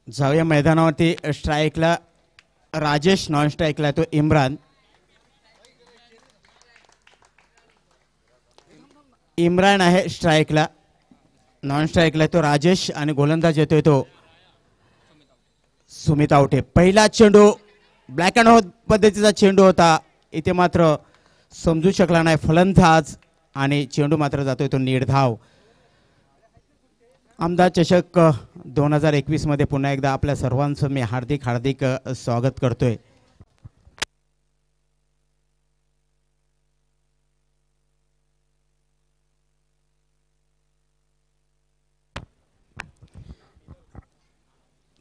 जाऊया मैदानावरती. स्ट्राईकला राजेश, नॉन स्ट्राईकला तो इम्रान. इम्रान आहे स्ट्राईकला, नॉन स्ट्राईकला तो राजेश आणि गोलंदाज येतोय तो सुमित आवटे. पहिला चेंडू ब्लॅक अँड व्हाईट पद्धतीचा चेंडू होता, इथे मात्र समजू शकला नाही फलंदाज आणि चेंडू मात्र जातोय तो निर्धाव. आमदार चषक 2021 मध्ये पुन्हा एकदा आपल्या सर्वांचं मी हार्दिक हार्दिक स्वागत करतोय.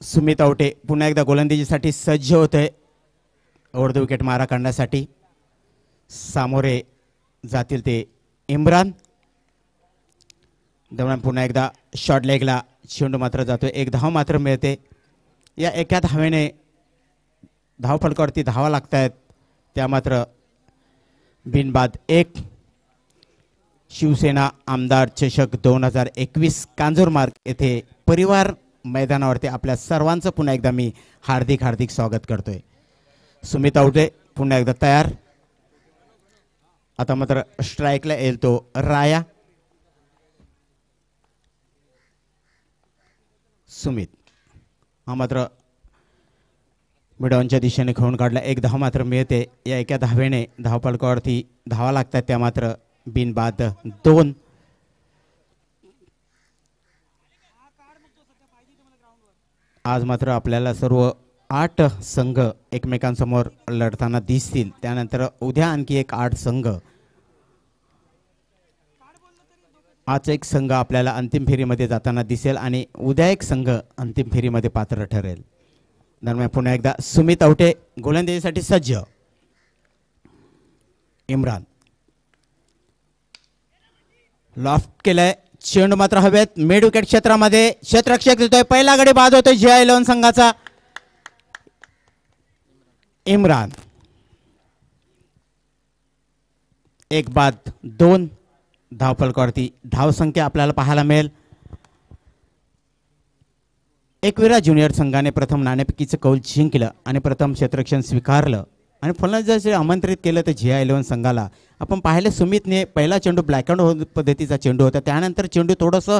सुमित आवटे पुन्हा एकदा गोलंदाजीसाठी सज्ज होतोय. अर्ध विकेट मारा काढण्यासाठी सामोरे जातील ते इम्रान. दरम्यान पुन्हा एकदा शॉर्ट लेगला चेंडू मात्र जातोय. एक धाव मात्र मिळते. या एका धावेने धावफलकावरती धावा लागत आहेत, त्या मात्र बिनबाद एक. शिवसेना आमदार चषक 2021 कांजूरमार्ग येथे परिवार मैदानावरती आपल्या सर्वांचं पुन्हा एकदा मी हार्दिक हार्दिक स्वागत करतोय. सुमित आवटे पुन्हा एकदा तयार. आता मात्र स्ट्राईकला येईल तो राया. सुमित हा मात्र मिडॉनच्या दिशेने खेळून काढला. एक धाव मात्र मिळते. या एका धावेने धावफलकावरती धावा लागतात, त्या मात्र बिनबाद दोन. आज मात्र आपल्याला सर्व 8 संघ एकमेकांसमोर लढताना दिसतील. त्यानंतर उद्या आणखी एक 8 संघ. आज एक संघ आपल्याला अंतिम फेरीमध्ये जाताना दिसेल आणि उद्या एक संघ अंतिम फेरीमध्ये पात्र ठरेल. दरम्यान पुन्हा एकदा सुमित आवटे गोलंदाजीसाठी सज्ज. इम्रान लॉफ्ट केलाय. चेंडू मात्र हवेत मिड विकेट क्षेत्रामध्ये क्षेत्ररक्षक देतोय. पहिला गडी बाद होतोय JI11 संघाचा. इम्रान एक बाद दोन. धावफलकावरती धावसंख्या आपल्याला पाहायला मिळेल. एकविरा ज्युनियर संघाने प्रथम नाणेफेकीचं कौल जिंकलं आणि प्रथम क्षेत्ररक्षण स्वीकारलं आणि फलंदाजाचे आमंत्रित केलं तर JI11 संघाला. आपण पाहिले सुमितने पहिला चेंडू ब्लॅक अँड व्हाईट पद्धतीचा चेंडू होता, त्यानंतर चेंडू थोडंसं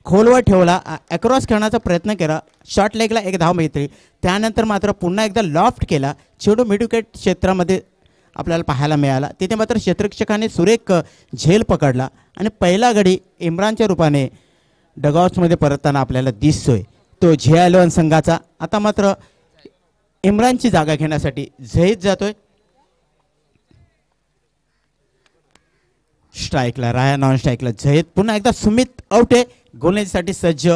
खोलवर ठेवला, अक्रॉस खेळण्याचा प्रयत्न केला. शॉर्ट लेगला एक धाव मिळते. त्यानंतर मात्र पुन्हा एकदा लॉफ्ट केला. चेंडू मिड विकेट क्षेत्रामध्ये आपल्याला पाहायला मिळाला. तिथे मात्र क्षेत्ररक्षकाने सुरेख झेल पकडला आणि पहिला गडी इम्रानच्या रूपाने डगआउट्समध्ये परतताना आपल्याला दिसतोय तो JI11 संघाचा. आता मात्र इम्रानची जागा घेण्यासाठी झहीद जातोय. स्ट्राईकला राया, नॉन स्ट्राईकला झहीद. पुन्हा एकदा सुमित आवटे गोलंदाजीसाठी सज्ज.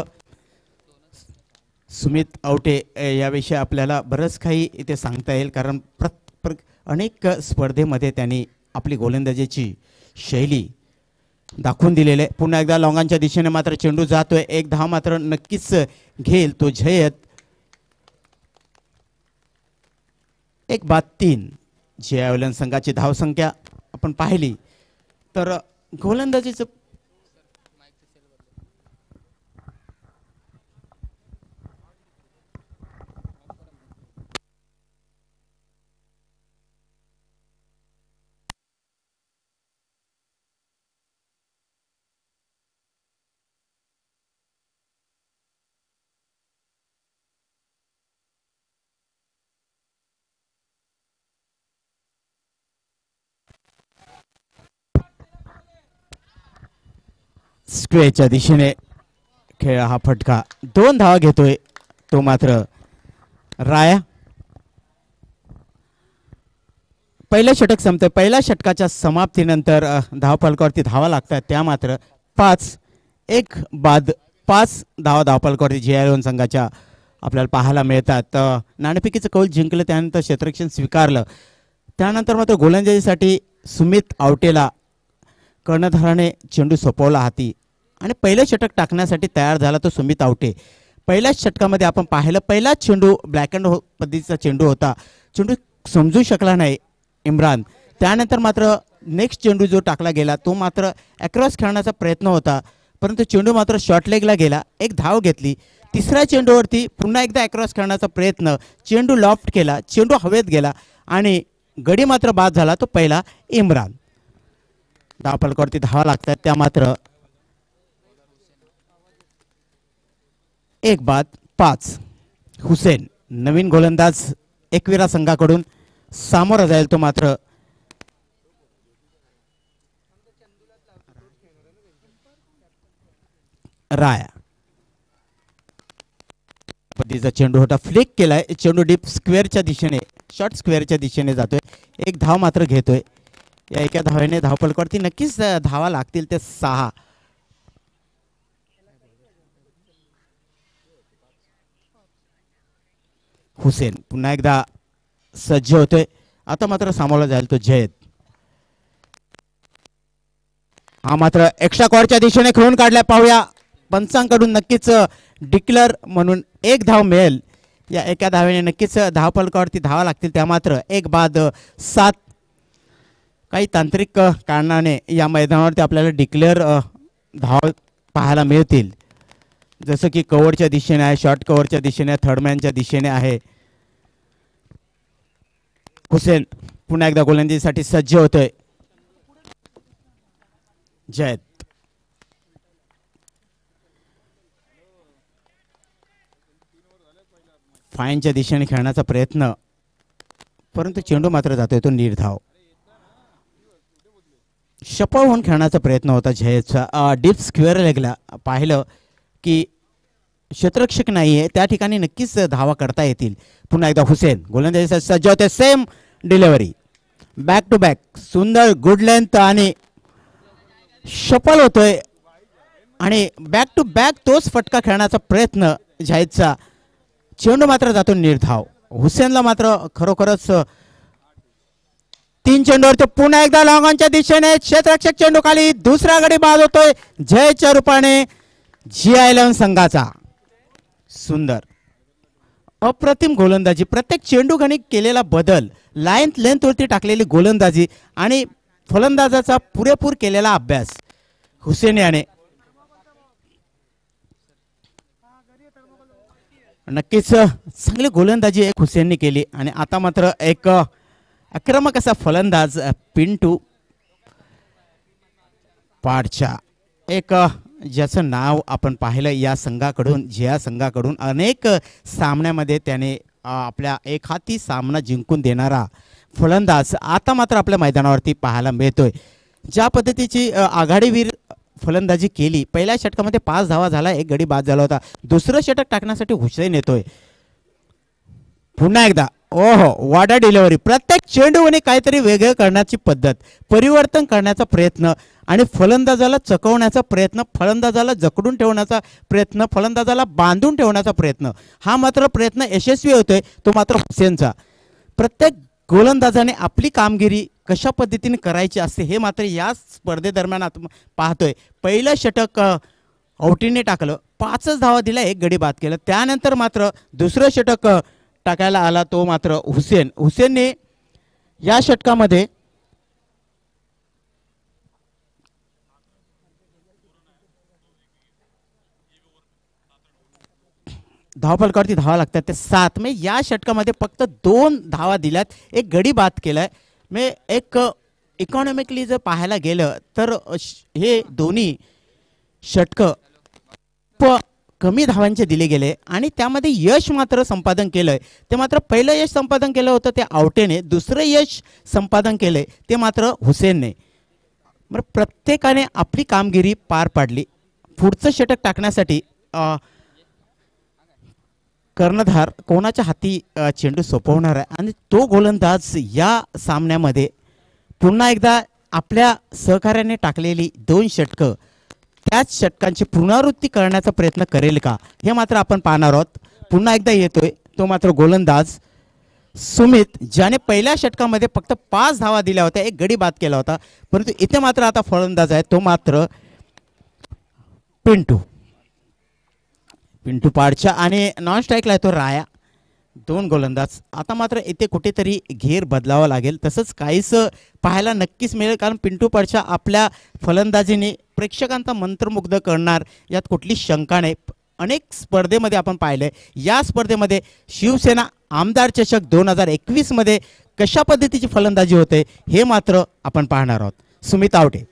सुमित आवटे याविषयी आपल्याला बरंच काही इथे सांगता येईल, कारण अनेक स्पर्धेमध्ये त्यांनी आपली गोलंदाजीची शैली दाखवून दिलेली आहे. पुन्हा एकदा लॉंगांच्या दिशेने मात्र चेंडू जातोय. एक धाव मात्र नक्कीच घेईल तो झयत. एक बाद तीन. JI11 संघाची धावसंख्या आपण पाहिली तर गोलंदाजीचं स्क्वेअरच्या दिशेने खेळ हा फटका. 2 धावा घेतोय तो मात्र राया. पहिलं षटक संपतंय. पहिल्या षटकाच्या समाप्तीनंतर धावफलकावरती धावा लागतात, त्या मात्र 5. एक बाद 5 धावा धावफलकावरती JI11 संघाच्या आपल्याला पाहायला मिळतात. नाणेफेकीचं कौल जिंकलं, त्यानंतर क्षेत्ररक्षण स्वीकारलं. त्यानंतर मात्र गोलंदाजीसाठी सुमित आवटेला कर्णधाराने चेंडू सोपवला हाती आणि पहिलं षटक टाकण्यासाठी तयार झाला तो सुमित आवटे. पहिल्याच षटकामध्ये आपण पाहिलं, पहिला चेंडू ब्लॅक अँड पद्धतीचा चेंडू होता. चेंडू समजू शकला नाही इम्रान. त्यानंतर मात्र नेक्स्ट चेंडू जो टाकला गेला तो मात्र अक्रॉस खेळण्याचा प्रयत्न होता, परंतु चेंडू मात्र शॉर्ट लेगला गेला. एक धाव घेतली. तिसऱ्या चेंडूवरती पुन्हा एकदा अक्रॉस खेळण्याचा प्रयत्न, चेंडू लॉफ्ट केला, चेंडू हवेत गेला आणि गडी मात्र बाद झाला, तो पहिला इम्रान. धावफलकावरती धावा लागतात, त्या मात्र 1-5. हुसेन नवीन गोलंदाज एकविरा संघाकडून सामोरा जाईल, तो मात्र राया. पद्धतीचा चेंडू होता, फ्लिक केलाय, चेंडू डीप स्क्वेअरच्या दिशेने, शॉर्ट स्क्वेअरच्या दिशेने जातोय, एक धाव मात्र घेतोय. या एका धावेने धावफलकावरती नक्कीच धावा लागतील ते 6. हुसेन पुन्हा एकदा सज्ज होतोय, आता मात्र सामोरा जाईल तो जयद. हा मात्र एक्स्ट्रा कॉर्डच्या दिशेने खेळून काढलाय, पाहूया पंचांकडून नक्कीच डिक्लेअर म्हणून 1 धाव मिळेल. या एका धावेने नक्कीच धावफलकावरती धावा लागतील, त्या मात्र 1-7. काही तांत्रिक कारणाने या मैदानावरती आपल्याला डिक्लेअर धाव पाहायला मिळतील, जसं की कव्हरच्या दिशेने आहे, शॉर्ट कव्हरच्या दिशेने, थर्डमॅनच्या दिशेने आहे. हुसेन पुन्हा एकदा गोलंदाजीसाठी सज्ज होतोय. जयद फाईनच्या दिशेने खेळण्याचा प्रयत्न, परंतु चेंडू मात्र जातोय तो निर्धाव. शपळ होऊन खेळण्याचा प्रयत्न होता जयदचा. डीप स्क्वेअर लेगला पाहिलं की क्षेत्ररक्षक नाहीये, त्या ठिकाणी नक्कीच धावा करता येतील. पुन्हा एकदा हुसेन गोलंदाजीसाठी सज्ज होते, same delivery, back to back, सुंदर गुड लेंथ आणि शपल होतोय आणि बॅक टू बॅक तोच फटका खेळण्याचा प्रयत्न जयदचा. चेंडू मात्र जातो निर्धाव. हुसेनला मात्र खरोखरच 3 चेंडूवर पुन्हा एकदा लॉंग ऑनच्या दिशेने क्षेत्ररक्षक चेंडू खाली, दुसरा गडी बाद होतोय जयच्या रूपाने GI11 संघाचा. सुंदर अप्रतिम गोलंदाजी, प्रत्येक चेंडू गणित केलेला बदल, लेंथ वरती टाकलेली गोलंदाजी आणि फलंदाजाचा पुरेपूर केलेला अभ्यास हुसेन याने नक्कीच चांगली गोलंदाजी एक हुसेनने केली. आणि आता मात्र एक आक्रमक असा फलंदाज पिंटू पाडचा, एक ज्याचं नाव आपण पाहिलं या संघाकडून, ज्या संघाकडून अनेक सामन्यामध्ये त्याने आपल्या एक हाती सामना जिंकून देणारा फलंदाज आता मात्र आपल्या मैदानावरती पाहायला मिळतोय. ज्या पद्धतीची आघाडीवीर फलंदाजी केली, पहिल्या षटकामध्ये 5 धावा झाला, 1 गडी बाद झाला होता, दुसरं षटक टाकण्यासाठी हुसेन येतोय. पुन्हा एकदा ओहो वाडा डिलिव्हरी, प्रत्येक चेंडूने काहीतरी वेगळं करण्याची पद्धत, परिवर्तन करण्याचा प्रयत्न आणि फलंदाजाला चकवण्याचा प्रयत्न, फलंदाजाला जकडून ठेवण्याचा प्रयत्न, फलंदाजाला बांधून ठेवण्याचा प्रयत्न. हा मात्र प्रयत्न यशस्वी होतोय, तो मात्र हुसेनचा. प्रत्येक गोलंदाजाने आपली कामगिरी कशा पद्धतीने करायची असते हे मात्र या स्पर्धेदरम्यान आपण पाहतोय. पहिलं षटक आउटीने टाकलं, 5च धावा दिल्या, 1 गडी बाद केलं. त्यानंतर मात्र दुसरं षटक टाकायला आला, तो मात्र हुसेनने या षटकामध्ये धावफलकावरती धावा लागतात ते 7. मी या षटकामध्ये फक्त 2 धावा दिल्यात, 1 गडी बाद केलाय. मी एक इकॉनॉमिकली जर पाहायला गेलं तर हे दोन्ही षटकं कमी धावांचे दिले गेले आणि त्यामध्ये यश मात्र संपादन केलंय ते मात्र पहिलं यश संपादन केलं होतं ते आवटेने, दुसरं यश संपादन केलंय ते मात्र हुसेनने. मग प्रत्येकाने आपली कामगिरी पार पाडली. पुढचं षटक टाकण्यासाठी कर्णधार कोणाच्या हाती चेंडू सोपवणार आहे आणि तो गोलंदाज या सामन्यामध्ये पुन्हा एकदा आपल्या सहकार्याने टाकलेली 2 षटकं त्याच षटकांची पुनरावृत्ती करण्याचा प्रयत्न करेल का हे मात्र आपण पाहणार आहोत. पुन्हा एकदा येतोय तो मात्र गोलंदाज सुमित, ज्याने पहिल्या षटकामध्ये फक्त 5 धावा दिल्या होत्या, 1 गडी बाद केला होता. परंतु इथे मात्र आता फलंदाज आहे तो मात्र पिंटू पाडचा आणि नॉन स्ट्राईकला आहे तो राया. 2 गोलंदाज. आता मात्र इथे कुठेतरी घेर बदलावा लागेल, तसंच काहीच पाहायला नक्कीच मिळेल, कारण पिंटू पाडचा आपल्या फलंदाजीने प्रेक्षकांचा मंत्रमुग्ध करणार यात कुठली शंका नाही. अनेक स्पर्धेमध्ये आपण पाहिलंय. या स्पर्धेमध्ये शिवसेना आमदार चषक 2021 मध्ये कशा पद्धतीची फलंदाजी होते हे मात्र आपण पाहणार आहोत. सुमित आवटे.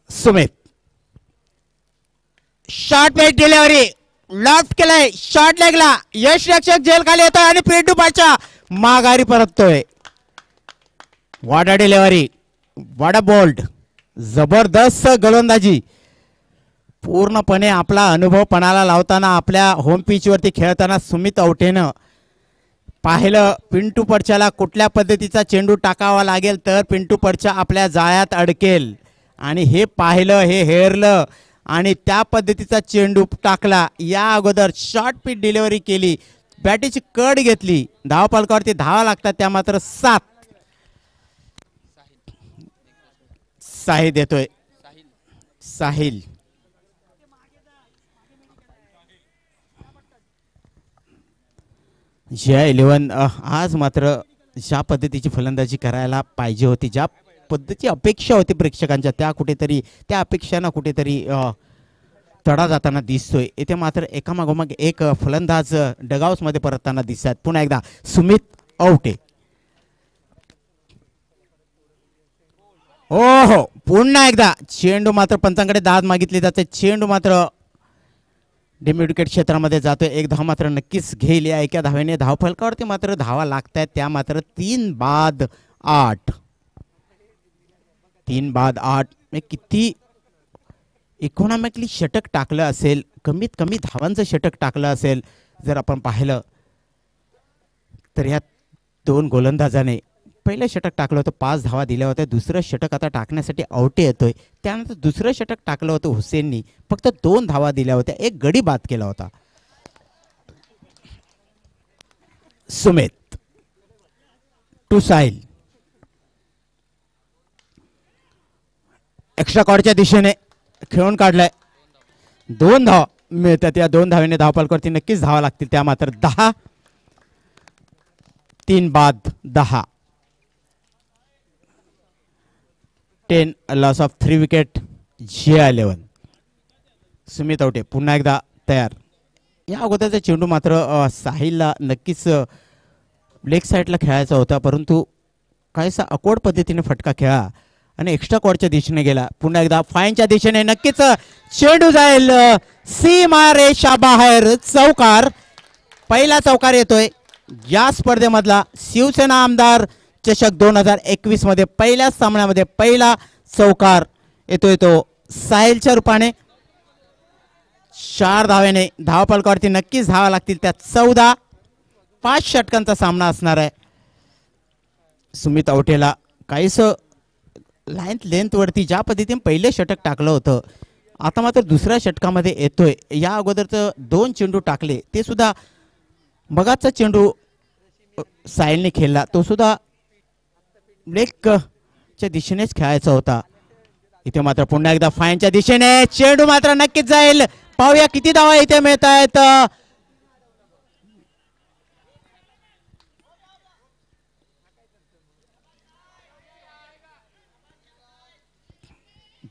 सुमित शॉर्ट वेट डिलिव्हरी लॉफ्ट केलाय शॉर्ट लेगला यश रक्षक जेल खाली येतोय आणि पिंटू पाचा माघारी परततोय. वाडा डिलिव्हरी वाडा बोल्ड जबरदस्त गोलंदाजी पूर्णपणे आपला अनुभव पणाला लावताना आपल्या होम पिच वरती खेळताना सुमित आवटेनं पाहिलं पिंटू पडच्याला कुठल्या पद्धतीचा चेंडू टाकावा लागेल तर पिंटू पडच्या आपल्या जाळ्यात अडकेल आणि हे पाहिलं हे हेरलं आणि त्या पद्धतीचा चेंडू टाकला. या अगोदर शॉर्ट पिच डिलिव्हरी केली बॅटीची कड घेतली धावफलकावरती धावा लागतात त्या मात्र 7. साहिल देतोय साहिल JI-11 आज मात्र ज्या पद्धतीची फलंदाजी करायला पाहिजे होती ज्या पद्धतीची अपेक्षा होती प्रेक्षकांच्या त्या अपेक्षांना कुठेतरी तडा जाताना दिसतोय. इथे मात्र एकामागोमाग एक फलंदाज डगआउट्स मध्ये परतताना दिसतात. पुन्हा एकदा सुमित आवटे. हो पुन्हा एकदा चेंडू मात्र पंचांकडे दाद मागितली जाते. चेंडू मात्र डिमिडकेट क्षेत्रामध्ये जातोय. एक धाव मात्र नक्कीच घेईल. या एका धावेने धावफलकावरती मात्र धावा लागतात त्या मात्र 3 बाद 8. 3 बाद 8 किती इकॉनॉमिकली षटक टाकलं असेल कमीत कमी धावांचं षटक टाकलं असेल जर आपण पाहिलं तर या दोन गोलंदाजाने पहिलं षटक टाकलं होतं 5 धावा दिल्या होत्या. दुसरं षटक आता टाकण्यासाठी आवटे येतोय. त्यानंतर दुसरं षटक टाकलं होतं हुसेननी फक्त 2 धावा दिल्या होत्या. एक गडी बाद केला होता. सुमित टू साहिल एक्स्ट्रा कॉर्डच्या दिशेने खेळून काढलाय. 2 धावा मिळतात. या 2 धावेने धावफलकावरती नक्कीच धावा लागतील त्या मात्र 10. 3 बाद 10. 10 loss of 3 wicket JI-11. Sumit Awate पुन्हा एकदा तयार. या अगोदरचा चेंडू मात्र साहिलला नक्कीच लेग साईडला खेळायचा होता परंतु काहीसा अकवर्ड पद्धतीने फटका खेळा आणि एक्स्ट्रा कॉर्डच्या दिशेने गेला. पुन्हा एकदा फाईनच्या दिशेने नक्कीच चेंडू जाईल सीमा रेषा बाहेर. चौकार पहिला चौकार येतोय या स्पर्धेमधला. शिवसेना आमदार चषक 2021 मध्ये पहिल्या सामन्यामध्ये पहिला चौकार येतोय तो साहिलच्या रूपाने. 4 धावेने धावफलकावरती नक्कीच धावा लागतील त्या 14. 5 षटकांचा सामना असणार आहे. सुमित आवटेला काहीस लेंथ वरती ज्या पद्धतीने पहिले षटक टाकलं होतं आता मात्र दुसऱ्या षटकामध्ये येतोय. या अगोदरचं 2 चेंडू टाकले ते सुद्धा मगाचा चेंडू साहिलने खेळला तो सुद्धा लेगच्या दिशेनेच खेळायचा होता. इथे मात्र पुन्हा एकदा फाईनच्या दिशेने चेंडू मात्र नक्कीच जाईल. पाहूया किती धावा इथे मिळत आहेत.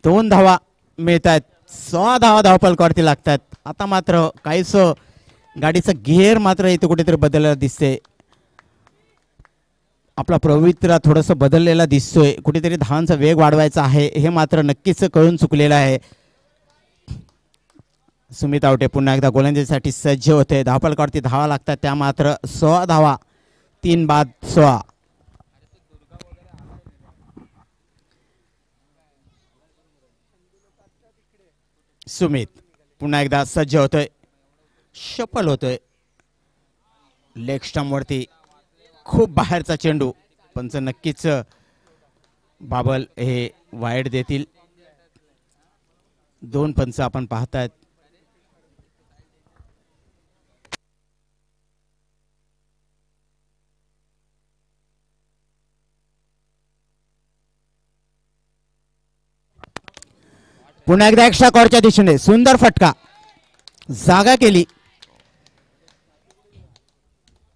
2 धावा मिळत आहेत. 6 धावा धावफलकावरती लागतात. आता मात्र काहीच गाडीचं गिअर मात्र इथे कुठेतरी बदललेला दिसते. आपला पवित्रा थोडंसं बदललेला दिसतोय. कुठेतरी धावांचा वेग वाढवायचा आहे हे मात्र नक्कीच कळून चुकलेलं आहे. सुमित आवटे पुन्हा एकदा गोलंदाजीसाठी सज्ज होते. धावफलकावरती धावा लागतात त्या मात्र 16 धावा. 3 बाद 16. सुमित पुन्हा एकदा सज्ज होतोय. शफल होतोय लेग स्टंप वरती. खूप बाहेरचा चेंडू पंच नक्कीच बाबल हे वाईड देतील. 2 पंच आपण पाहतायत. पुन्हा एकदा एक्स्ट्रा कॉर्डच्या दिशेने सुंदर फटका जागा केली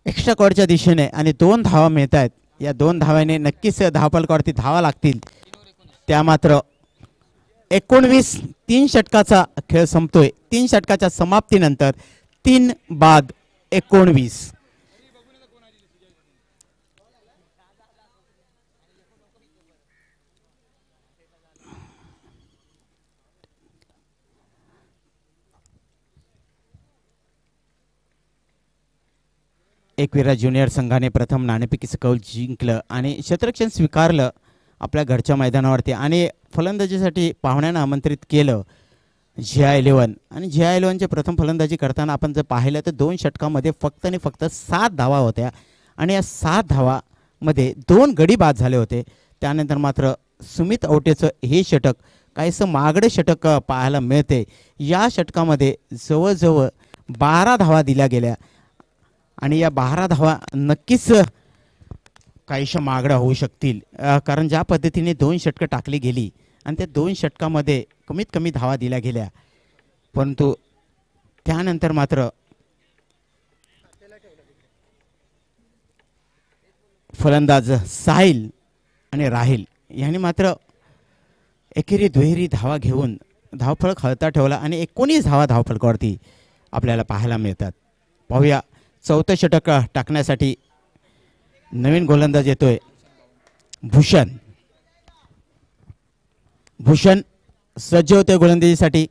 एक्स्ट्रा कॉर्डच्या दिशेने आणि 2 धावा मिळत आहेत. या 2 धाव्याने नक्कीच धावफलकावरती धावा लागतील. त्या मात्र 19 3 षटकाचा खेळ संपतोय. 3 षटकाच्या समाप्तीनंतर 3 बाद 19. एकविरा ज्युनियर संघाने प्रथम नाणेफेकीचं कौल जिंकलं आणि क्षेत्ररक्षण स्वीकारलं आपल्या घरच्या मैदानावरती आणि फलंदाजीसाठी पाहुण्यांना आमंत्रित केलं GI11 आणि GI11चे प्रथम फलंदाजी करताना आपण जर पाहिलं तर 2 षटकामध्ये फक्त आणि फक्त 7 धावा होत्या आणि या 7 धावामध्ये 2 गडी बाद झाले होते. त्यानंतर मात्र सुमित औटेचं हे षटक काहीसं मागडे षटक पाहायला मिळते. या षटकामध्ये जवळजवळ 12 धावा दिल्या गेल्या आणि या 12 धावा नक्कीच काहीशा मागड्या होऊ शकतील कारण ज्या पद्धतीने 2 षटकं टाकली गेली आणि त्या 2 षटकामध्ये कमीत कमी धावा दिल्या गेल्या परंतु त्यानंतर मात्र फलंदाज साहिल आणि राहिल यांनी मात्र एकेरी दुहेरी धावा घेऊन धावफलक हलता ठेवला आणि 19 धावा धावफलकावरती आपल्याला पाहायला मिळतात. पाहूया 4थं षटक टाकण्यासाठी नवीन गोलंदाज येतोय भूषण. भूषण सज्ज होते गोलंदाजीसाठी.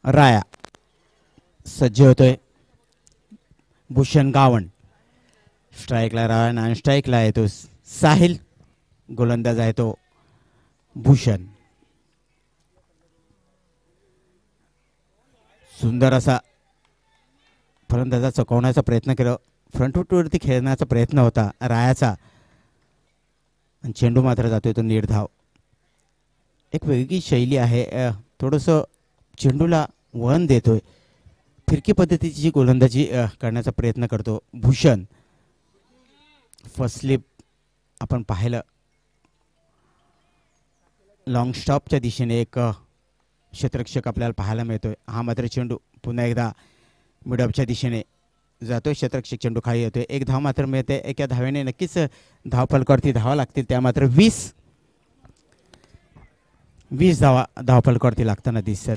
राया सज्ज होतोय. भूषण गावंड स्ट्राईकला राया आणि स्ट्राईकला येतो साहिल. गोलंदाज आहे तो भूषण. सुंदर असा फलंदाजा चकवण्याचा प्रयत्न केला. फ्रंटफूटवरती खेळण्याचा प्रयत्न होता रायाचा. चेंडू मात्र जातोय तो निर्धाव. एक वेगळी शैली आहे. थोडंसं चेंडूला वळण देतोय. फिरकी पद्धतीची गोलंदाजी करण्याचा प्रयत्न करतो भूषण. फर्स्ट स्लिप आपण पाहिलं. लॉंग स्टॉपच्या दिशेने एक क्षेत्ररक्षक आपल्याला पाहायला मिळतोय. हा मात्र चेंडू पुन्हा एकदा मिडअपच्या दिशेने जातोय. क्षेत्ररक्षक चेंडू खाली येतोय. 1 धाव मात्र मिळते. एका धावेने नक्कीच धावफलकावरती धावा लागतील. त्या मात्र 20 धावा धावफलकावरती लागताना दिसतात.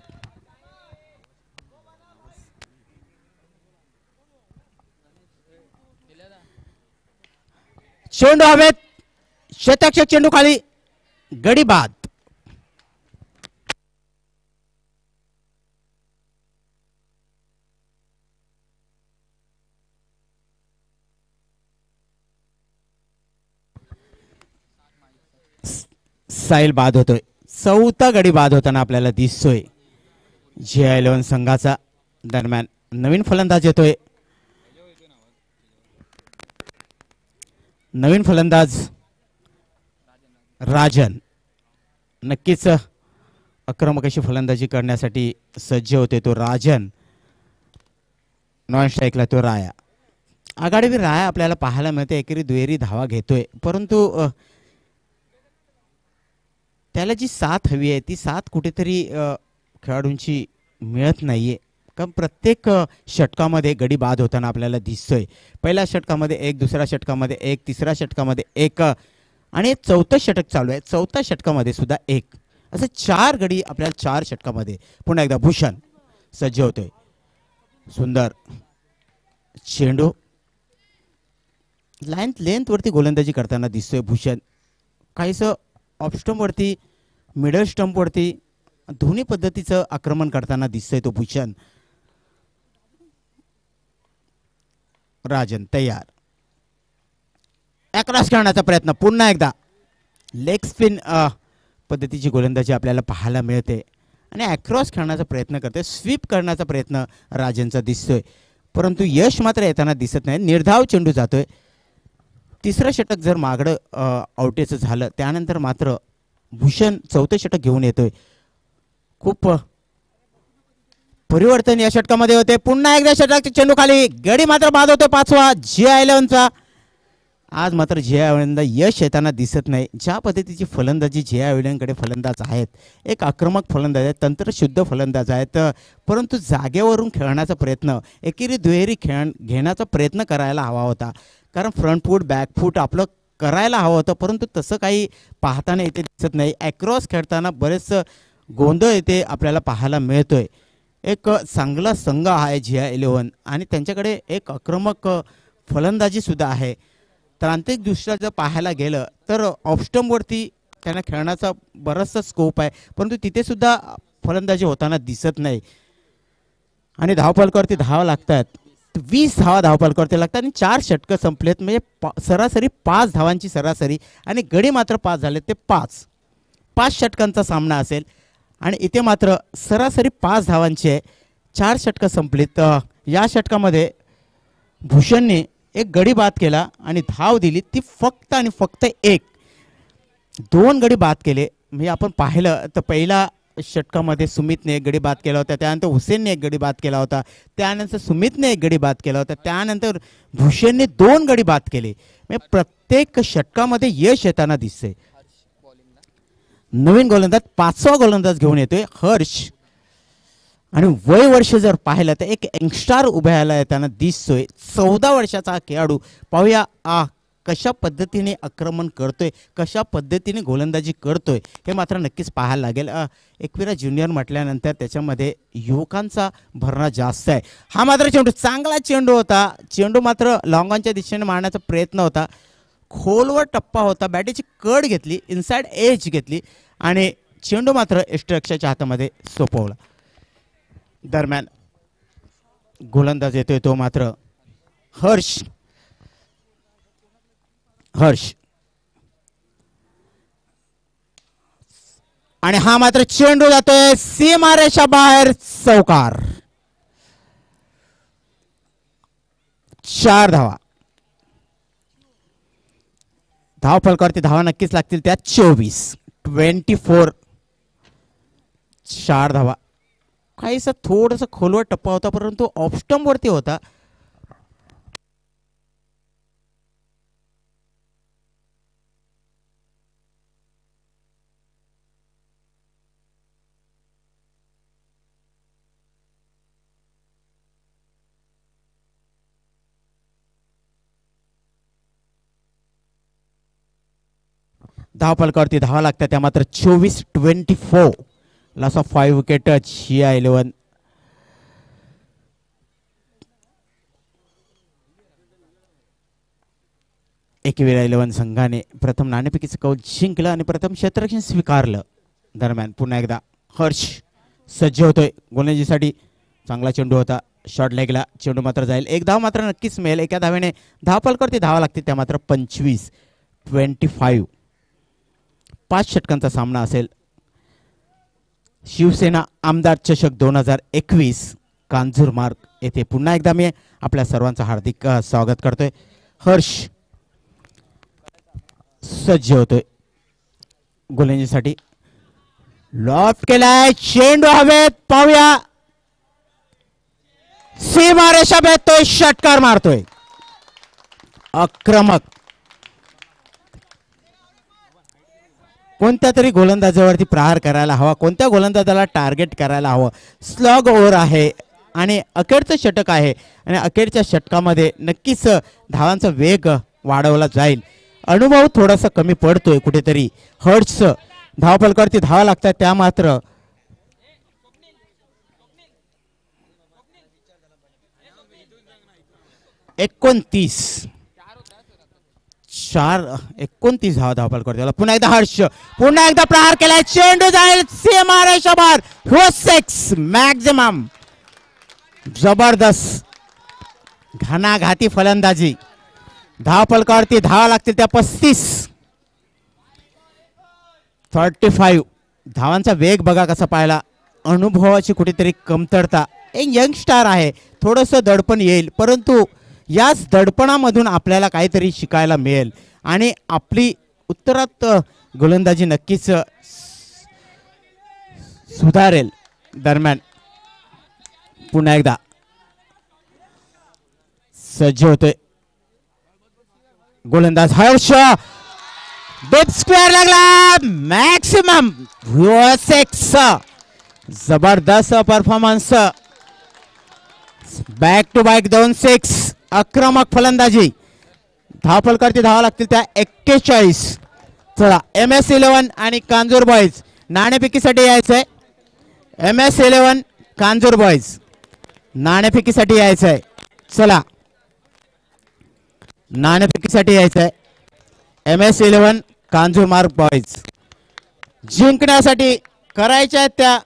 चेंडू हवेत. क्षेत्ररक्षक चेंडू खाली. गडी बाद. साहिल बाद होतोय. 4था गडी बाद होताना आपल्याला दिसतोय GI11 संघाचा. दरम्यान नवीन फलंदाज येतोय. नवीन फलंदाज राजन. नक्कीच आक्रमक अशी फलंदाजी करण्यासाठी सज्ज होते तो राजन. नॉन स्ट्राईकला तो राया. आघाडीवर राया आपल्याला पाहायला मिळते. एकेरी दुहेरी धावा घेतोय परंतु त्याला जी साथ हवी आहे ती साथ कुठेतरी खेळाडूंची मिळत नाहीये. कारण प्रत्येक षटकामध्ये गडी बाद होताना आपल्याला दिसतोय. पहिल्या षटकामध्ये 1, दुसऱ्या षटकामध्ये 1, तिसऱ्या षटकामध्ये 1 आणि 4थं षटक चालू आहे. 4थ्या षटकामध्ये सुद्धा 1 असे 4 गडी आपल्याला 4 षटकामध्ये. पुन्हा एकदा भूषण सज्ज होतोय. सुंदर चेंडू लेंथवरती गोलंदाजी करताना दिसतोय भूषण. काहीसं ऑफ स्टंपवरती मिडल स्टंपवरती दोन्ही पद्धतीचं आक्रमण करताना दिसतोय तो भूषण. राजन तयार. अक्रॉस करण्याचा प्रयत्न. पुन्हा एकदा लेग स्पिन पद्धतीची गोलंदाजी आपल्याला पाहायला मिळते आणि अक्रॉस खेळण्याचा प्रयत्न करते. स्वीप करण्याचा प्रयत्न राजनचा दिसतोय परंतु यश मात्र येताना दिसत नाही. निर्धाव चेंडू जातोय. तिसरं षटक जर मागडं आउटेचं झालं त्यानंतर मात्र भूषण 4थं षटक घेऊन येतोय. खूप परिवर्तन या षटकामध्ये होते. पुन्हा एकदा षटक चेंडू खाली. गडी मात्र बाद होतो 5वा GI11चा आज मात्र जया आव्हाडांना यश येताना दिसत नाही. ज्या पद्धतीची फलंदाजी जया आव्हाडांकडे फलंदाज आहेत, एक आक्रमक फलंदाज आहेत, तंत्रशुद्ध फलंदाज आहेत, परंतु जागेवरून खेळण्याचा प्रयत्न, एकेरी दुहेरी घेण्याचा प्रयत्न करायला हवा होता. कारण फ्रंट फूट बॅक फूट आपलं करायला हवं होतं, परंतु तसं काही पाहताना इथे दिसत नाही. ॲक्रॉस खेळताना बरेच गोंधळ इथे आपल्याला पाहायला मिळतोय. एक चांगला संघ आहे जया 11 आणि त्यांच्याकडे एक आक्रमक फलंदाजीसुद्धा आहे. तांत्रिकदृष्ट्या जर पाहायला गेलं तर ऑफस्टंपवरती त्यांना खेळण्याचा बराचसा स्कोप आहे, परंतु तिथे सुद्धा फलंदाजी होताना दिसत नाही. आणि धावफलकावरती धावा लागतात, 20 धावा धावफलकावरती लागतात आणि 4 षटकं संपलेत. म्हणजे सरासरी 5 धावांची सरासरी आणि गडी मात्र 5 झाले. ते 5 षटकांचा सामना असेल आणि इथे मात्र सरासरी 5 धावांची 4 षटकं संपलीत. या षटकामध्ये भूषणने एक गडी बाद केला आणि धाव दिली ती फक्त आणि फक्त 1. 2 गडी बाद केले. म्हणजे आपण पाहिलं तर पहिला षटकामध्ये सुमितने एक गडी बाद केला होता, त्यानंतर हुसेनने एक गडी बाद केला होता, त्यानंतर सुमितने एक गडी बाद केला होता, त्यानंतर भूषणने 2 गडी बाद केले. म्हणजे प्रत्येक षटकामध्ये यश येताना दिसते. नवीन गोलंदाज 5वा गोलंदाज घेऊन येतोय हर्ष आणि वय वर्ष जर पाहिलं तर एक यंगस्टार उभ्याला येताना दिसतोय. 14 वर्षाचा हा खेळाडू. पाहूया कशा पद्धतीने आक्रमण करतोय, कशा पद्धतीने गोलंदाजी करतोय हे मात्र नक्कीच पाहायला लागेल. एकविरा ज्युनियर म्हटल्यानंतर त्याच्यामध्ये युवकांचा भरणा जास्त आहे. हा मात्र चेंडू चांगला चेंडू होता. चेंडू मात्र लॉंगॉनच्या दिशेने मारण्याचा प्रयत्न होता. खोलवर टप्पा होता, बॅटीची कड घेतली, इनसाइड एज घेतली आणि चेंडू मात्र यष्टिरक्षकाच्या हातामध्ये सोपवला. दरम्यान गोलंदाज येतोय तो मात्र हर्ष. आणि हा मात्र चेंडू जातोय सीमारेषा बाहेर, चौकार. 4 धावा. धावफलकावरती धावा नक्कीच लागतील, त्यात 24. 4 धावा. काहीसा थोडंसं खोलवर टप्पा होता, परंतु ऑफस्टंप वरती होता. धावफलकावरती धावा लागतात, त्या मात्र 24. Loss of 5 wicket Jaya 11. Ekvira 11 संघाने प्रथम नाणेफेकीचं कौल जिंकलं आणि प्रथम क्षेत्ररक्षण स्वीकारलं. दरम्यान पुन्हा एकदा हर्ष सज्ज होतोय गोलंदाजीसाठी. चांगला चेंडू होता, शॉर्ट लेगला चेंडू मात्र जाईल. 1 धाव मात्र नक्कीच मिळेल. एका धावेने धावफलकावरती धावा लागते, त्या मात्र 25. 5 षटकांचा सामना असेल. शिवसेना आमदार चषक 2021 कांजूरमार्ग येथे पुन्हा एकदा मी आपल्या सर्वांचं हार्दिक स्वागत करतोय. हर्ष सज्ज होतोय गोलंदाजीसाठी. लॉफ्ट केलाय, चेंडू हवेत, पाहूया सीमारेषा भेटतोय, षटकार मारतोय. आक्रमक. कोणत्या तरी गोलंदाजावरती प्रहार करायला हवा, कोणत्या गोलंदाजाला टार्गेट करायला हवं. स्लग ओव्हर आहे आणि अखेरचं षटक आहे आणि अखेरच्या षटकामध्ये नक्कीच धावांचा वेग वाढवला जाईल. अनुभव थोडासा कमी पडतोय कुठेतरी. हर्ट्स धावफलकावरती धावा लागतात, त्या मात्र 29. 29 धावफलकावरती. पुन्हा एकदा हर्ष, पुन्हा एकदा प्रहार केलाय, चेंडू जाईल सीमारेषा बाहेर. 6 मॅक्झिमम. जबरदस्त घणाघाती फलंदाजी. धावफलकावरती धावा लागतील, त्या 35. धावांचा वेग बघा कसा पाहिला. अनुभवाची कुठेतरी कमतरता. एक यंगस्टार आहे, थोडंसं दडपण येईल, परंतु याच दडपणामधून आपल्याला काहीतरी शिकायला मिळेल आणि आपली उत्तरात गोलंदाजी नक्कीच सुधारेल. दरम्यान पुन्हा एकदा सज्ज होतोय गोलंदाज हर्ष डीप स्क्वेअर लागला मॅक्सिमम 6 जबरदस्त परफॉर्मन्स बॅक टू बॅक 2-6 आक्रमक फलंदाजी धावफल करते धावा लागतील त्या 41 चला MS11 आणि कांजूर बॉईज नाणेफेकीसाठी यायचंय MS11 कांजूर बॉईज नाणेफेकीसाठी यायचंय चला नाणेफेकीसाठी यायचंय MS11 कांजूर मार्ग बॉईज जिंकण्यासाठी करायच्या आहेत त्या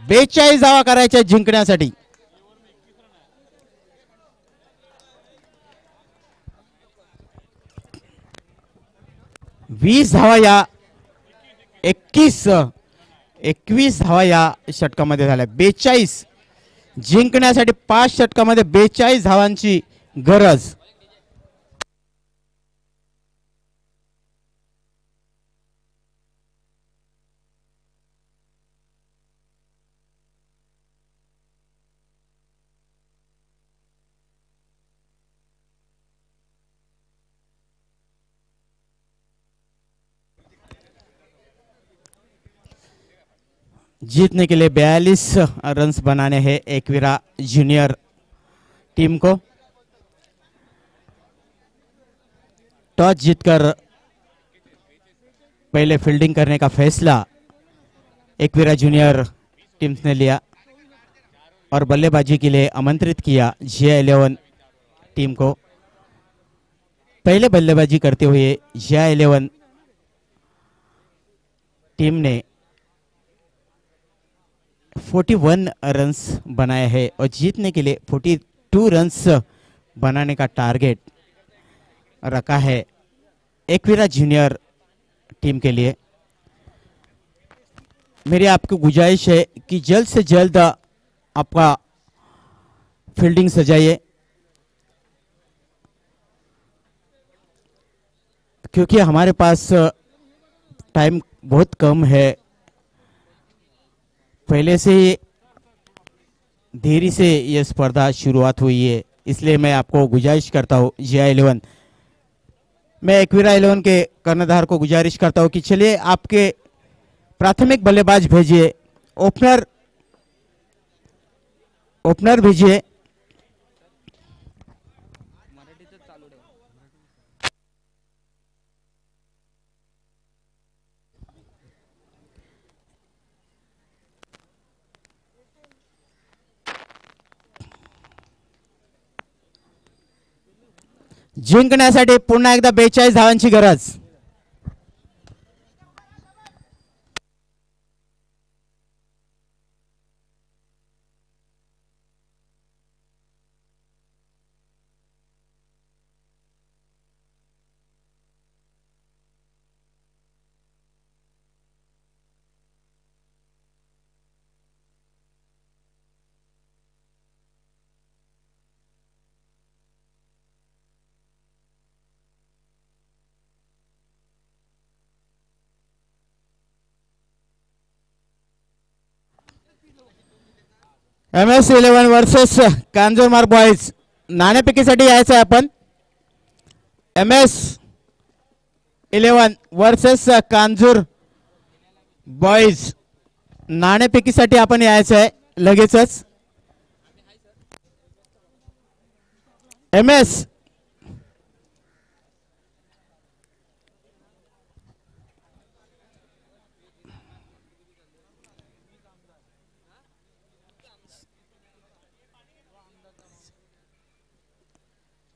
42 धावा करायच्या जिंकण्यासाठी 20 धावा या 21 धावा या षटकामध्ये झाल्या 42 जिंकण्यासाठी 5 षटकामध्ये 42 धावांची गरज जीतने के लिए 42 रन्स बनाने हैं एकवीरा जूनियर टीम को टॉस जीतकर पहले फील्डिंग करने का फैसला एकवीरा जूनियर टीम्स ने लिया और बल्लेबाजी के लिए आमंत्रित किया GI11 टीम को पहले बल्लेबाजी करते हुए GI11 टीम ने 41 रन्स बनाए हैं और जीतने के लिए 42 रन्स बनाने का टारगेट रखा है एकवीरा जूनियर टीम के लिए। मेरी आपको गुजारिश है कि जल्द से जल्द आपका फील्डिंग सजाइए क्योंकि हमारे पास टाइम बहुत कम है। पहले से ही देरी से यह स्पर्धा शुरुआत हुई है इसलिए मैं आपको गुजारिश करता हूँ GI11 मैं एकवीरा 11 के कर्णधार को गुजारिश करता हूँ कि चलिए आपके प्राथमिक बल्लेबाज भेजिए ओपनर भेजिए। जिंकण्यासाठी पुन्हा एकदा 42 धावांची गरज। MS11 वर्सेस कांजूरमार्ग बॉयज नाणेफेकीसाठी यायचं आहे आपण। MS11 वर्सेस कांजूर बॉयज नाणेफेकीसाठी आपण यायचं आहे लगेचच। MS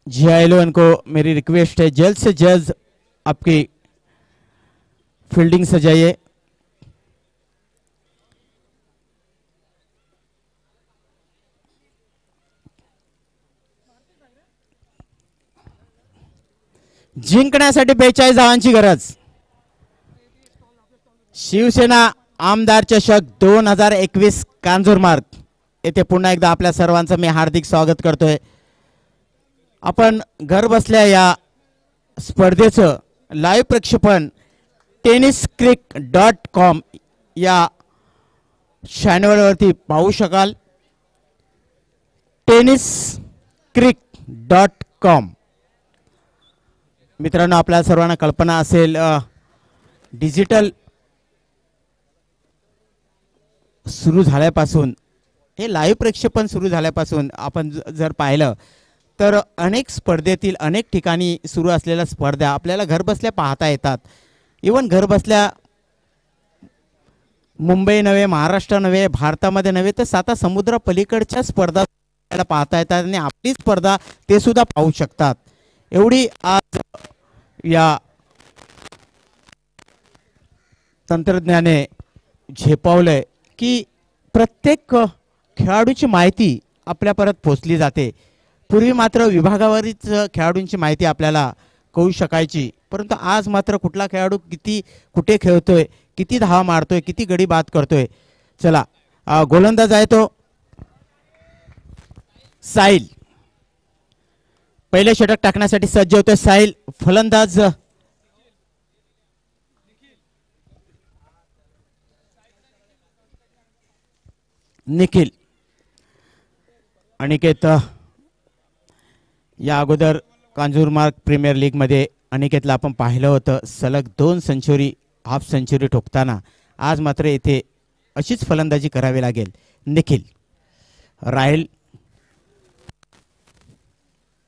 GI11 को मेरी रिक्वेस्ट है जल्द से जल्द आपकी फील्डिंग सजाइए। जिंकण्यासाठी 42 धावांची गरज। शिवसेना आमदार चषक 2021 कांजूरमार्ग येथे पुन्हा एकदा आपल्या सर्वांचं मी हार्दिक स्वागत करतोय। आपण घर बसल्या या स्पर्धेचं लाईव्ह प्रक्षेपण tenniscrick.com या चॅनलवरती पाहू शकाल। टेनिस क्रिक GIFT.com. मित्रांनो, आपल्या सर्वांना कल्पना असेल डिजिटल सुरू झाल्यापासून, हे लाईव्ह प्रक्षेपण सुरू झाल्यापासून आपण जर पाहिलं तर अनेक स्पर्धेतील अनेक ठिकाणी सुरू असलेल्या स्पर्धा आपल्याला घरबसल्या पाहता येतात. इवन घरबसल्या मुंबई नव्हे, महाराष्ट्र नव्हे, भारतामध्ये नव्हे तर 7 समुद्र पलीकडच्या स्पर्धा आपल्याला पाहता येतात आणि आपली स्पर्धा ते सुद्धा पाहू शकतात. एवढी आज या तंत्रज्ञाने झेपावलंय की प्रत्येक खेळाडूची माहिती आपल्यापर्यंत पोहोचली जाते. पूर्वी मात्र विभागावरच खेळाडूंची माहिती आपल्याला कळू शकायची, परंतु आज मात्र कुठला खेळाडू किती कुठे खेळतोय, किती धावा मारतोय, किती गडी बाद करतोय. चला, गोलंदाज आहे तो साहिल. पहिले षटक टाकण्यासाठी सज्ज होतोय साहिल. फलंदाज निखिल. अनिकेत या अगोदर कांजूरमार्ग प्रीमियर लीग मध्ये अनिकेतला आपण पाहिलं होतं सलग 2 सेंचुरी, हाफ सेंचुरी ठोकताना. आज मात्र येथे अशीच फलंदाजी करावी लागेल. निखिल राहील.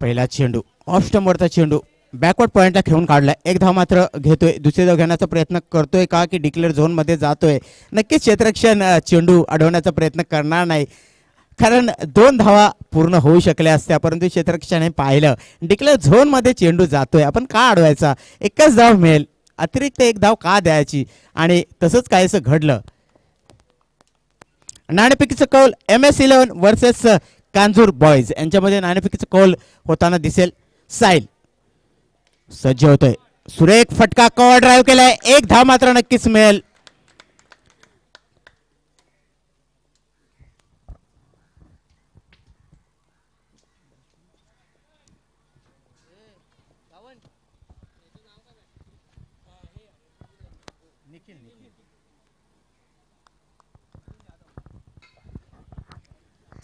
पहिला चेंडू ऑफ स्टंपवरचा चेंडू बॅकवर्ड पॉइंटला खेळून काढलाय. एक धाव मात्र घेतोय. दुसरी धाव घेण्याचा प्रयत्न करतोय का की डिक्लेअर झोन मध्ये जातोय. नक्कीच क्षेत्ररक्षण चेंडू अडवण्याचा प्रयत्न करणार नाही, कारण 2 धावा पूर्ण होऊ शकल्या असत्या, परंतु क्षेत्ररक्षणाने पाहिलं डिक्लेअर झोन मध्ये चेंडू जातोय, आपण का अडवायचा, एकच धाव मिळेल, अतिरिक्त एक धाव का द्यायची, आणि तसंच काहीसं घडलं. नाणेफेकीचं कौल MS11 वर्सेस कांजूर बॉयज यांच्यामध्ये नाणेफेकीचं कौल होताना दिसेल. साहिल सज्ज होतोय. सुरेख फटका, कव्हर ड्राईव्ह केलाय. एक धाव मात्र नक्कीच मिळेल.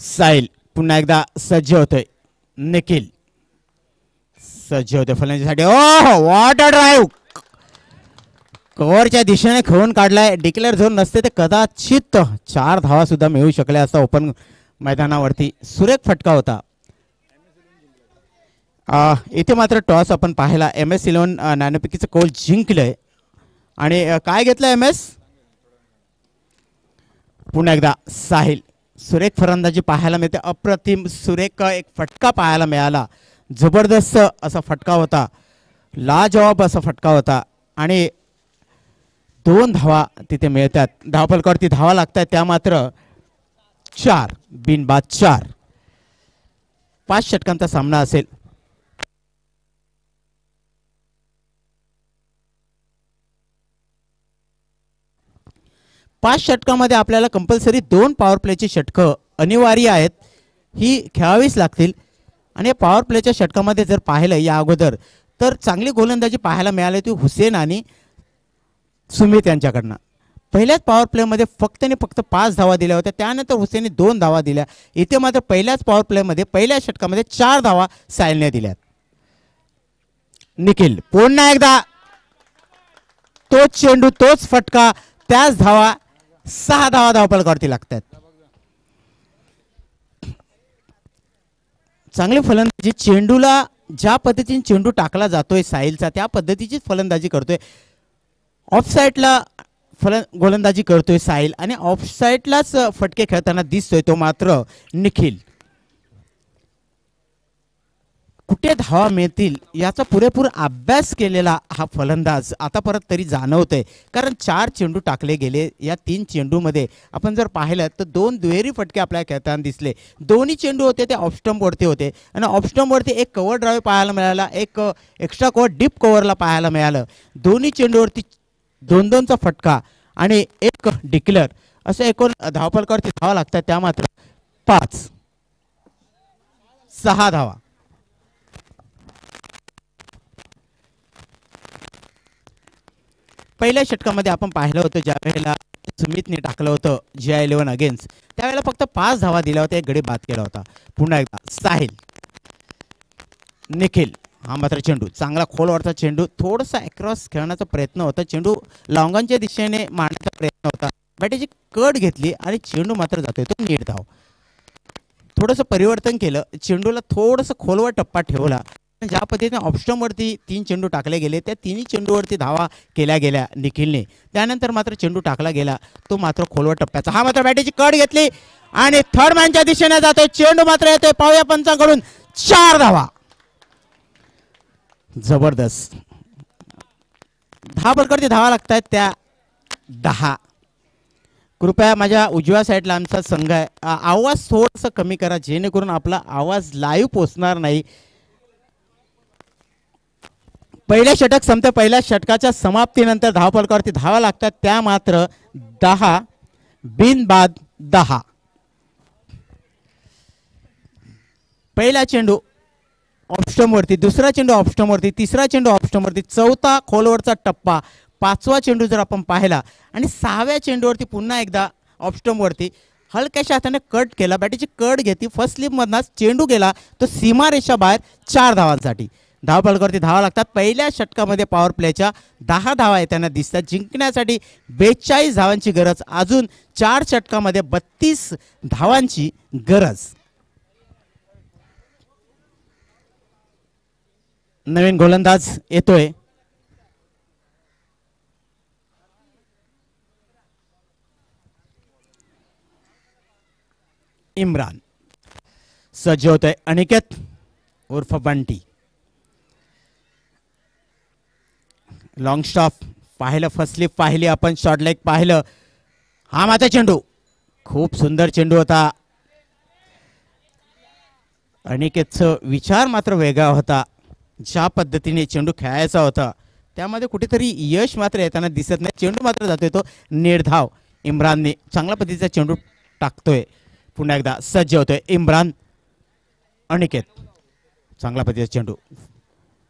साहिल पुन्हा एकदा सज्ज होतोय. निखिल सज्ज होते फलंदाजीसाठी. ओह, व्हॉट अ ड्राईव्ह, कव्हरच्या दिशेने खेळून काढलाय. डिक्लेअर झोन नसते ते कदाचित 4 धावा सुद्धा मिळू शकल्या असता ओपन मैदानावरती. सुरेख फटका होता. इथे मात्र टॉस आपण पाहिला. MS11 नाणेफेकीचं कौल जिंकलंय. आणि काय घेतलं MS. पुन्हा एकदा साहिल. सुरेख फलंदाजी पाहायला मिळते. अप्रतिम सुरेख एक फटका पाहायला मिळाला. जबरदस्त असा फटका होता, लाजवाब असा फटका होता. आणि 2 धावा तिथे मिळतात. धावफलकावरती धावा लागतात त्या मात्र 4 बिनबाद 4. 5 षटकांचा सामना असेल. पाच षटकामध्ये आपल्याला कंपल्सरी 2 पॉवर प्लेची षटकं अनिवार्य आहेत, ही खेळावीच लागतील. आणि पॉवर प्लेच्या षटकामध्ये जर पाहिलं या अगोदर तर चांगली गोलंदाजी पाहायला मिळाली ती हुसेन आणि सुमित यांच्याकडनं. पहिल्याच पॉवर प्लेमध्ये फक्त 5 धावा दिल्या होत्या. त्यानंतर हुसेनने 2 धावा दिल्या. इथे मात्र पहिल्याच पॉवर प्लेमध्ये पहिल्या षटकामध्ये 4 धावा साहिलने दिल्यात. निखिल पुन्हा एकदा तोच चेंडू, तोच फटका, त्याच धावा. 6 धावा धावफलकावरती लागतात. चांगली फलंदाजी. चेंडूला ज्या पद्धतीने चेंडू टाकला जातोय साहिलचा त्या पद्धतीचीच फलंदाजी करतोय. ऑफ साईडला गोलंदाजी करतोय साहिल आणि ऑफ साईडलाच फटके खेळताना दिसतोय तो मात्र निखिल. कुठे धावा मिळतील याचा पुरेपूर अभ्यास केलेला हा फलंदाज आता परत तरी जाणवतोय, कारण 4 चेंडू टाकले गेले. या 3 चेंडूमध्ये आपण जर पाहिलं तर 2 दुहेरी फटके आपल्याला खेळताना दिसले. दोन्ही चेंडू होते ते ऑफ स्टंपवरती होते आणि ऑफ स्टंपवरती एक कव्हर ड्राईव्ह पाहायला मिळाला, एक एक्स्ट्रा कव्हर डीप कव्हरला पाहायला मिळालं. दोन्ही चेंडूवरती 2-2चा फटका आणि एक डिक्लेअर, असं एकूण धावफलकावरती धावा लागतात त्या मात्र 5. 6 धावा. पहिल्या षटकामध्ये आपण पाहिलं होतं ज्या वेळेला सुमितने टाकलं होतं GI11 अगेन्स्ट, त्यावेळेला फक्त 5 धावा दिल्या होत्या, एक गडी बाद केला होता. पुन्हा एकदा साहिल. निखिल हा मात्र चेंडू चांगला खोलवरचा चेंडू थोडासा अक्रॉस खेळण्याचा प्रयत्न होता चेंडू लॉंगॉनच्या दिशेने मारण्याचा प्रयत्न होता बॅटीची कट घेतली आणि चेंडू मात्र जातोय तो नीट धाव थोडंसं परिवर्तन केलं चेंडूला थोडंसं खोलवर टप्पा ठेवला ज्या पद्धतीने ऑप्शनवरती 3 चेंडू टाकले गेले त्या तिन्ही चेंडूवरती धावा केल्या गेल्या निखिलने त्यानंतर मात्र चेंडू टाकला गेला तो मात्र खोलवर टप्प्याचा हा मात्र बॅटीची कट घेतली आणि थर्ड मॅनच्या दिशेने जातोय चेंडू मात्र येतोय पावया पंचांकडून 4 धावा जबरदस्त 10 बलकरती धावा लागतात त्या 10 कृपया माझ्या उजव्या साईडला आमचा संघ आहे आवाज थोडासा कमी करा जेणेकरून आपला आवाज लाईव्ह पोचणार नाही पहिल्या षटक संपते पहिल्या षटकाच्या समाप्तीनंतर धावफलकावरती धावा लागतात त्या मात्र 10 बिनबाद 10 पहिला चेंडू ऑफस्टंपवरती दुसरा चेंडू ऑफस्टंपवरती तिसरा चेंडू ऑफस्टंपवरती चौथा खोलवरचा टप्पा पाचवा चेंडू जर आपण पाहिला आणि 6व्या चेंडूवरती पुन्हा एकदा ऑफस्टंपवरती हलक्याशा हाताने कट केला बॅटीची कट घेतली फर्स्ट स्लिपमधनाच चेंडू गेला तो सीमारेषा बाहेर 4 धावांसाठी धावफलकावरती धावा लागतात पहिल्या षटकामध्ये पॉवर प्लेच्या 10 धावा येताना दिसतात जिंकण्यासाठी 42 धावांची गरज अजून 4 षटकामध्ये 32 धावांची गरज नवीन गोलंदाज येतोय इम्रान सज्ज होतोय अनिकेत उर्फ बंटी लॉंग स्टॉप पाहिलं फर्स्ट स्लिप पाहिली आपण शॉर्ट लेग पाहिलं हा मात्र चेंडू खूप सुंदर चेंडू होता अनिकेतचा विचार मात्र वेगळा होता ज्या पद्धतीने चेंडू खेळायचा होता त्यामध्ये कुठेतरी यश मात्र येताना दिसत नाही चेंडू मात्र जातोय तो निर्धाव इम्रानने चांगल्या पद्धतीचा चेंडू टाकतोय पुन्हा एकदा सज्ज होतोय इम्रान अनिकेत चांगला पद्धतीचा चेंडू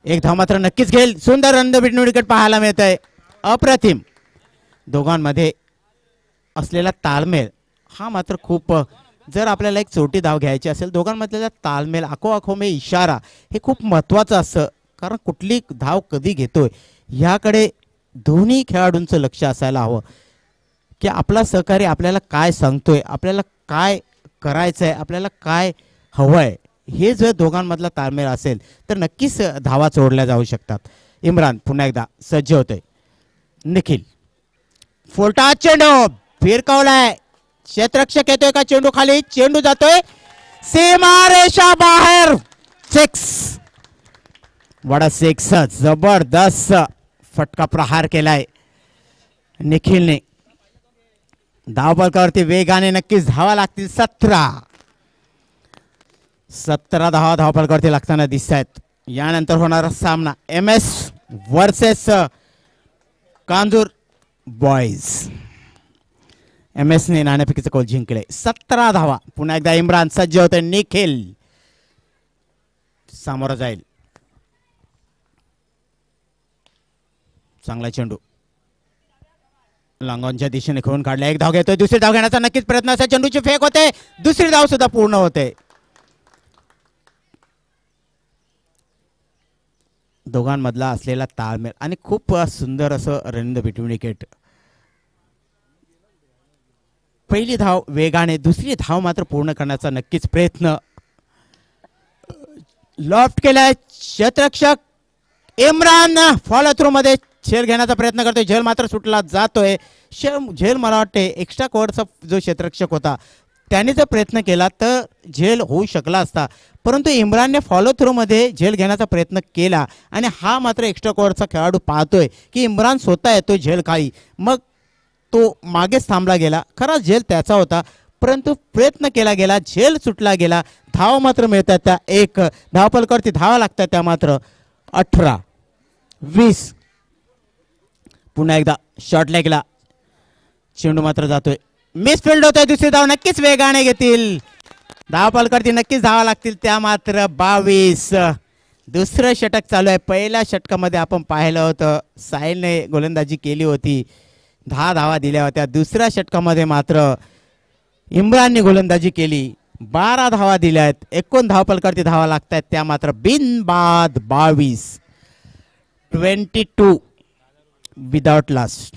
एक धाव मात्र नक्कीच घेईल सुंदर रनबिटणूक विकेट पाहायला मिळत आहे अप्रतिम दोघांमध्ये असलेला ताळमेळ हा मात्र खूप जर आपल्याला एक छोटी धाव घ्यायची असेल दोघांमधला ताळमेळ आखो में इशारा हे खूप महत्त्वाचं असतं कारण कुठली धाव कधी घेतोय ह्याकडे दोन्ही खेळाडूंचं लक्ष असायला हवं की आपला सहकारी आपल्याला काय सांगतोय आपल्याला काय करायचं आहे आपल्याला काय हवं आहे हे जर दोघांमधला ताळमेळ असेल तर नक्कीच धावा चोडल्या जाऊ शकतात इम्रान पुन्हा एकदा सज्ज होतोय निखिल फोलटा चेंडू फिरकावलाय क्षेत्ररक्षक येतोय का चेंडू खाली चेंडू जातोय सीमारेषा बाहेर 6 वडा 6 जबरदस्त फटका प्रहार केलाय निखिलने धावफलकावरती वेगाने नक्कीच धावा लागतील 17 धावा धावफलकावरती लागताना दिसत आहेत यानंतर होणारा सामना MS versus Kanjur boys MS ने नाणेफेकीचा कौल जिंकले 17 धावा पुन्हा एकदा इम्रान सज्ज होते निखिल सामोरं जाईल चांगला चेंडू लॉंगॉनच्या दिशेने खेळून काढला एक धाव घेतोय दुसरी धाव घेण्याचा नक्कीच प्रयत्न असा चेंडूची फेक होते दुसरी धाव सुद्धा पूर्ण होते दोघांमधला असलेला ताळमेळ आणि खूप सुंदर असं रन द बिटवीन विकेट पहिली धाव वेगाने दुसरी धाव मात्र पूर्ण करण्याचा नक्कीच प्रयत्न लॉफ्ट केलाय क्षेत्ररक्षक इम्रान फॉलो थ्रू मध्ये झेल घेण्याचा प्रयत्न करतोय झेल मात्र सुटला जातोय झेल मला वाटते एक्स्ट्रा कव्हरचा जो क्षेत्ररक्षक होता त्याने जर प्रयत्न केला तर झेल होऊ शकला असता परंतु इम्रानने फॉलो थ्रू मध्ये झेल घेण्याचा प्रयत्न केला आणि हा मात्र एक्स्ट्रा कव्हरचा खेळाडू पाहतोय की इम्रान स्वतः येतोय झेल खाली मग तो मागेच थांबला गेला खरा झेल त्याचा होता परंतु प्रयत्न केला गेला झेल सुटला गेला धाव मात्र मिळतात त्या एक धावफलकावरती धावा लागतात त्या मात्र 18 20 पुन्हा एकदा शॉर्ट लेगला चेंडू मात्र जातोय मिसफिल्ड होतोय दुसरी धाव नक्कीच वेगाने घेतील धावफलकावरती नक्कीच धावा लागतील त्या मात्र 22 दुसरं षटक चालू आहे पहिल्या षटकामध्ये आपण पाहिलं होतं साहिलने गोलंदाजी केली होती 10 धावा दिल्या होत्या दुसऱ्या षटकामध्ये मात्र इम्रानने गोलंदाजी केली 12 धावा दिल्या आहेत. एकूण धावपलकावरती धावा लागतात त्या मात्र बिनबाद 22. 22 विदाउट लास्ट.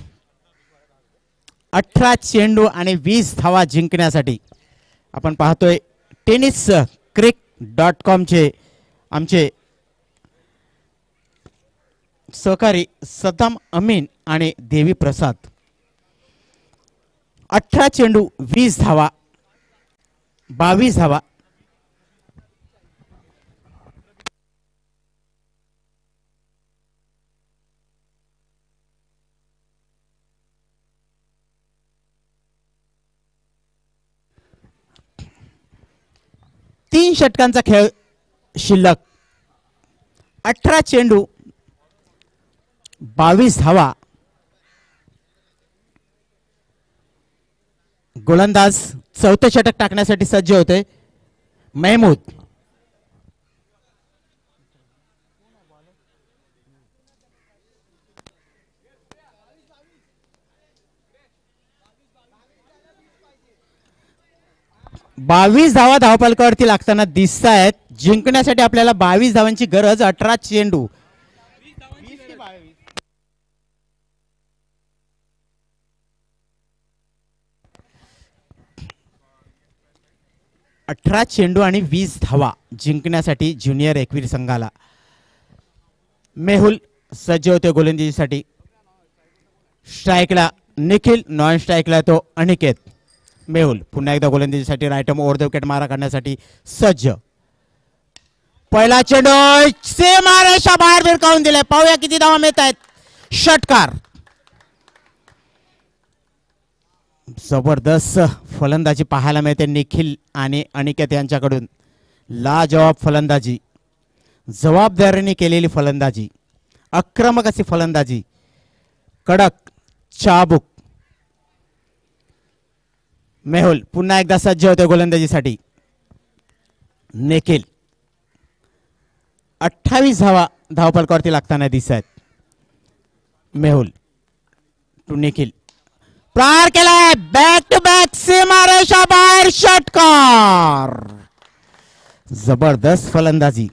18 चेंडू आणि 20 धावा जिंकण्यासाठी आपण पाहतोय tenniscrick.com चे आमचे सहकारी सद्दाम अमीन आणि देवी प्रसाद. 18 चेंडू 20 धावा 22 धावा. तीन षटकांचा खेळ शिल्लक. 18 चेंडू 22 धावा. गोलंदाज चौथं षटक टाकण्यासाठी सज्ज होते. महमूद बावीस धावा धावपलकावरती लागताना दिसत आहेत. जिंकण्यासाठी आपल्याला 22 धावांची गरज. 18 चेंडू 18 चेंडू आणि 20 धावा जिंकण्यासाठी ज्युनियर एकवीर संघाला. मेहुल सज्ज होते गोलंदाजीसाठी. स्ट्राईकला निखिल, नॉन स्ट्राईकला तो अनिकेत. मेहुल पुन्हा एकदा गोलंदाजीसाठी right arm over the wicket मारा काढण्यासाठी सज्ज. पहिला चेंडू सीमारेषा बाहेर भिरकावून दिलाय. पाहूया किती धावा मिळत आहेत. षटकार. जबरदस्त फलंदाजी पाहायला मिळते निखिल आणि अनिकेत यांच्याकडून. लाजवाब फलंदाजी, जबाबदारीने केलेली फलंदाजी, आक्रमक अशी फलंदाजी, कडक चाबूक. मेहुल पुन्हा एकदा सज्ज होते गोलंदाजीसाठी. निखिल 28 धावा धावपलकावरती लागताना दिसत आहेत. मेहुल टू निखिल. प्रार केलाय. बॅक टू बॅक सीमारेषा बाहेर षटकार. जबरदस्त फलंदाजी.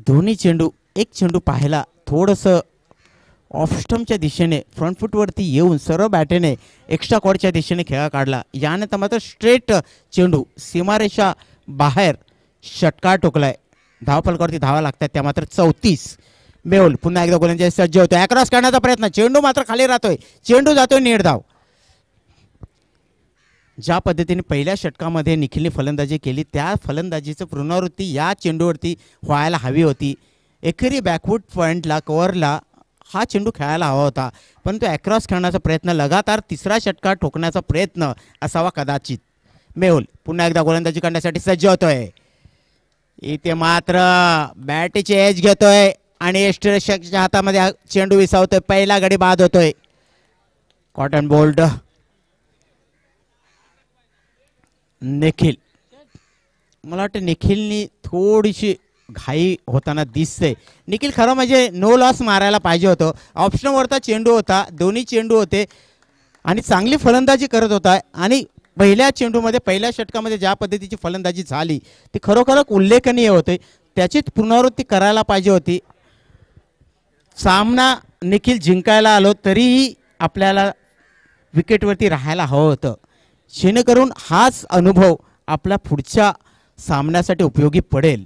दोन्ही चेंडू, एक चेंडू पाहायला थोडस ऑफ स्टंपच्या दिशेने फ्रंट फुटवरती येऊन सरळ बॅटेने एक्स्ट्रा कॉर्डच्या दिशेने खेळा काढला. यानंतर मात्र स्ट्रेट चेंडू सीमारेषा बाहेर षटकार ठोकलाय. धावपलकावरती धावा लागतात त्या मात्र 34. मेहुल पुन्हा एकदा गोलंदाजी सज्ज होतोय. अक्रॉस करण्याचा प्रयत्न. चेंडू मात्र खाली राहतोय. चेंडू जातोय नेट धाव. ज्या पद्धतीने पहिल्या षटकामध्ये निखिलने फलंदाजी केली त्या फलंदाजीचं पुनरावृत्ती या चेंडूवरती व्हायला हवी होती. एकेरी बॅकवूड पॉइंटला कव्हरला हा चेंडू खेळायला हवा होता, पण तो अक्रॉस खेळण्याचा प्रयत्न, लगातार तिसरा षटकार ठोकण्याचा प्रयत्न असावा कदाचित. मेहुल पुन्हा एकदा गोलंदाजी करण्यासाठी सज्ज होतोय. इथे मात्र बॅटची एज घेतोय आणि यष्टीरक्षकाच्या हातामध्ये चेंडू विसावतोय. पहिला गडी बाद होतोय. Cotton bold. निखिल, मला वाटतं निखिलनी थोडीशी घाई होताना दिसते. निखिल खरं म्हणजे नो लॉस मारायला पाहिजे होतं. ऑप्शनवरचा चेंडू होता, दोन्ही चेंडू होते आणि चांगली फलंदाजी करत होता. आणि पहिल्या चेंडूमध्ये पहिल्या षटकामध्ये ज्या पद्धतीची फलंदाजी झाली ती खरोखर उल्लेखनीय होते. त्याचीच पुनरावृत्ती करायला पाहिजे होती. सामना निखिल जिंकायला आलो तरीही आपल्याला विकेटवरती राहायला हवं होतं, जेणेकरून हाच अनुभव आपल्या पुढच्या सामन्यासाठी उपयोगी पडेल.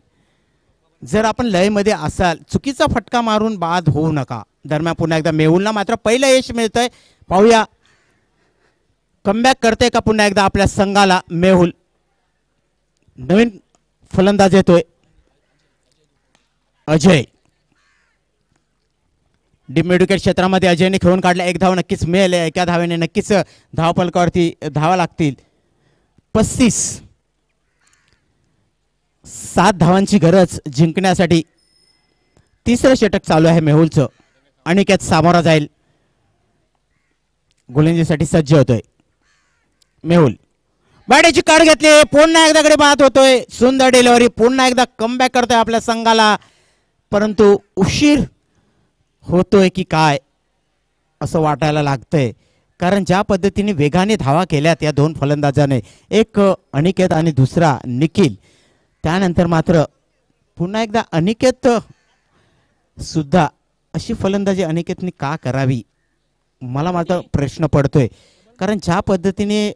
जर आपण लयमध्ये असाल, चुकीचा फटका मारून बाद होऊ नका. दरम्यान पुन्हा एकदा मेहुलला मात्र पहिलं यश मिळतंय. पाहूया कमबॅक करते का पुन्हा एकदा आपल्या संघाला मेहुल. नवीन फलंदाज येतोय अजय. डिमिडविकेट क्षेत्रामध्ये अजयने खेळून काढला. एक धाव नक्कीच मिळेल. एका धावेने नक्कीच धावपलकावरती धावा लागतील. 35. 7 धावांची गरज जिंकण्यासाठी. तिसरं षटक चालू आहे मेहुलचं. अनिकेत सामोरा जाईल. गोलंदाजीसाठी सज्ज होतोय मेहुल. बॅटीची कड घेतली. पुन्हा एकदा कडे बाद होतोय. सुंदर डिलिव्हरी. पुन्हा एकदा कमबॅक करतोय आपल्या संघाला, परंतु उशीर होतोय की काय असं वाटायला लागतंय. कारण ज्या पद्धतीने वेगाने धावा केल्यात या दोन फलंदाजाने, एक अनिकेत आणि दुसरा निखिल, त्यानंतर मात्र पुन्हा एकदा अनिकेत सुद्धा अशी फलंदाजी अनिकेतने का करावी मला मात्र प्रश्न पडतोय. कारण ज्या पद्धतीने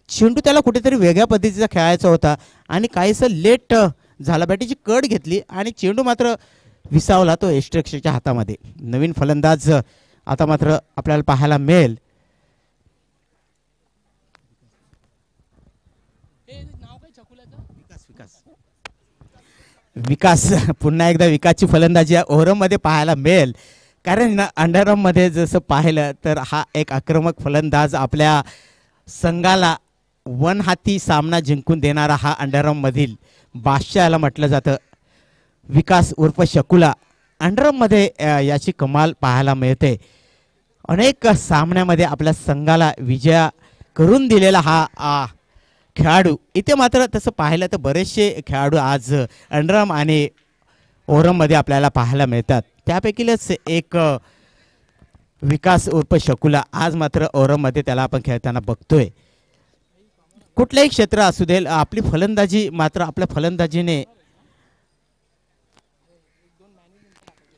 चेंडू त्याला कुठेतरी वेगळ्या पद्धतीचा खेळायचा होता आणि काहीसं लेट झाला, बॅटीची कड घेतली आणि चेंडू मात्र विसावला तो एस्ट्रेक्सच्या हातामध्ये. नवीन फलंदाज आता मात्र आपल्याला पाहायला मिळेल. विकास पुन्हा एकदा विकासची फलंदाजी या ओव्हरमध्ये पाहायला मिळेल. कारण अंडरमध्ये जसं पाहिलं तर हा एक आक्रमक फलंदाज, आपल्या संघाला वन हाती सामना जिंकून देणारा हा अंडरमधील बादशाह याला म्हटलं जातं. विकास उर्फ शकुला अंडरमध्ये याची कमाल पाहायला मिळते. अनेक सामन्यामध्ये आपल्या संघाला विजय करून दिलेला हा खेळाडू. इथे मात्र तसं पाहिलं तर बरेचसे खेळाडू आज अंडरम आणि ओव्हरमध्ये आपल्याला पाहायला मिळतात. त्यापैकीच एक विकास उर्फ शकुला आज मात्र ओव्हरमध्ये त्याला आपण खेळताना बघतोय. कुठल्याही क्षेत्र असू दे, आपली फलंदाजी मात्र आपल्या फलंदाजीने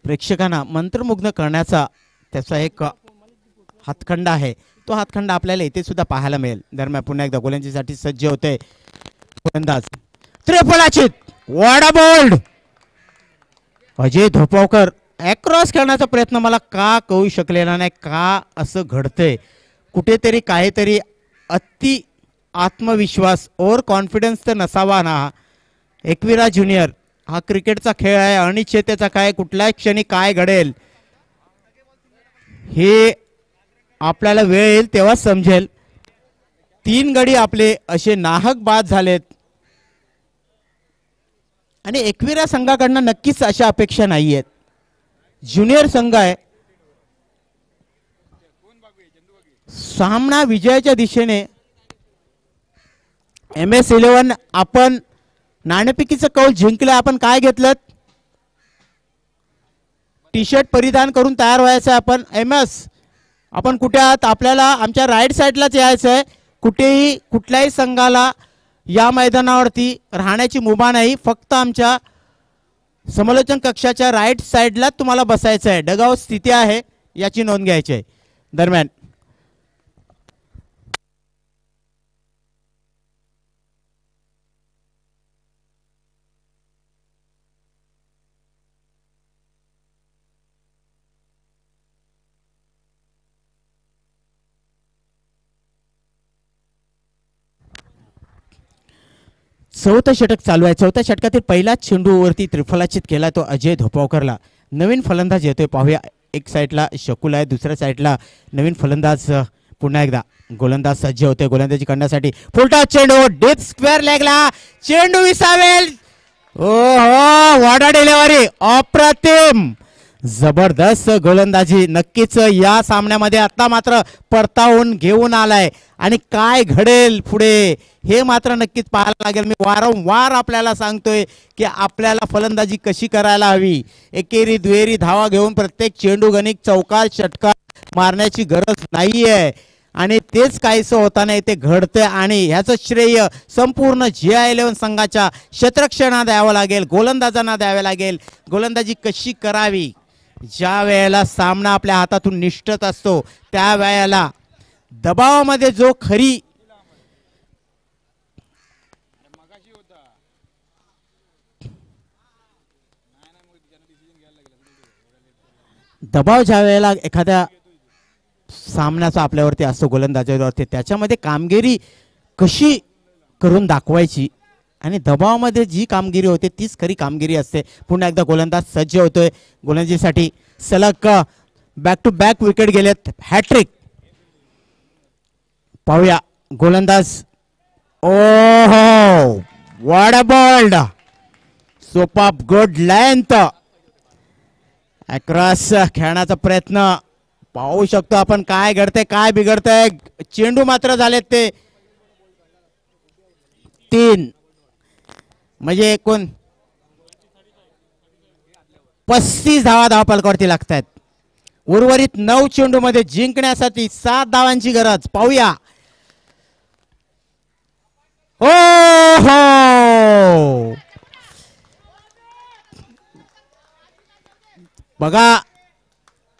प्रेक्षकांना मंत्रमुग्ध करण्याचा त्याचा एक हातखंड आहे. तो हातखंड आपल्याला इथे सुद्धा पाहायला मिळेल. दरम्यान पुन्हा एकदा गोलंदाजीसाठी सज्ज होते फलंदाज. त्रिफलाचित वॉडा बोल्ड अजय धोपावकर ॲक्रॉस खेळण्याचा प्रयत्न मला का कळू शकलेला नाही. का असं घडतंय? कुठेतरी काहीतरी अति आत्मविश्वास ओव्हर कॉन्फिडन्स तर नसावा ना. एकविरा ज्युनियर हा क्रिकेटचा खेळ आहे, अनिश्चिततेचा काय, कुठल्याही क्षणी काय घडेल हे आपल्याला वेळ येईल तेव्हाच समजेल. 3 गडी आपले असे नाहक बाद झालेत आणि एकविरा संघाकडनं नक्कीच अशा अपेक्षा नाही आहेत. ज्युनियर संघ आहे, सामना विजयाच्या दिशेने. MS11 आपण नाणेफेकीचं कौल जिंकलं. आपण काय घेतलं? टी शर्ट परिधान करून तयार व्हायचं आहे आपण. MS आपण कुठे आहात? आपल्याला आमच्या राईट साईडलाच यायचं आहे. कुठेही कुठल्याही संघाला या मैदानावरती राहण्याची मुभा नाही. फक्त आमच्या समालोचन कक्षाच्या राईट साईडलाच तुम्हाला बसायचं आहे. डगआउट स्थिती आहे याची नोंद घ्यायची आहे. दरम्यान चौथं षटक चालू आहे. चौथ्या षटकातील पहिलाच चेंडूवरती त्रिफलाचित केला तो अजय धोपावकरला. नवीन फलंदाज येतोय पाहूया. एक साईडला शकुल आहे, दुसऱ्या साईडला नवीन फलंदाज. पुन्हा एकदा गोलंदाज सज्ज होते गोलंदाजी करण्यासाठी. फुलटा चेंडू डीप स्क्वेअर लेगला चेंडू विसावेल. ओहो वॉडा डिलिव्हरी अप्रतिम जबरदस्त गोलंदाजी. नक्कीच या सामन्यामध्ये आता मात्र परतावून घेऊन आलाय आणि काय घडेल पुढे हे मात्र नक्कीच पाहायला लागेल. मी वारंवार आपल्याला सांगतोय की आपल्याला फलंदाजी कशी करायला हवी. एकेरी दुहेरी धावा घेऊन प्रत्येक चेंडू गणिक चौकार षटकार मारण्याची गरज नाहीये आणि तेच काहीसं होताना इथे घडतंय आणि ह्याचं श्रेय संपूर्ण GI11 संघाच्या क्षेत्ररक्षणाला द्यावं लागेल, गोलंदाजांना द्यावे लागेल. गोलंदाजी कशी करावी ज्या वेळेला सामना आपल्या हातातून निष्ठत असतो त्यावेळेला दबावामध्ये जो खरी दबाव ज्या वेळेला एखाद्या सामन्याचा आपल्यावरती असतो गोलंदाजावरती त्याच्यामध्ये कामगिरी कशी करून दाखवायची आणि दबावामध्ये जी कामगिरी होते तीच खरी कामगिरी असते. पुन्हा एकदा गोलंदाज सज्ज होतोय गोलंदाजीसाठी. सलग बॅक टू बॅक विकेट गेलेत. हॅट्रिक पाहूया गोलंदाज. ओहो what a bowled super good length across खेळण्याचा प्रयत्न पाहू शकतो आपण. काय घडतंय काय बिघडतंय. चेंडू मात्र झालेत ते 3 म्हणजे एकूण 35 धावा धावफलकावरती लागतात. उर्वरित 9 चेंडू मध्ये जिंकण्यासाठी 7 धावांची गरज. पाहूया. हो हो, बघा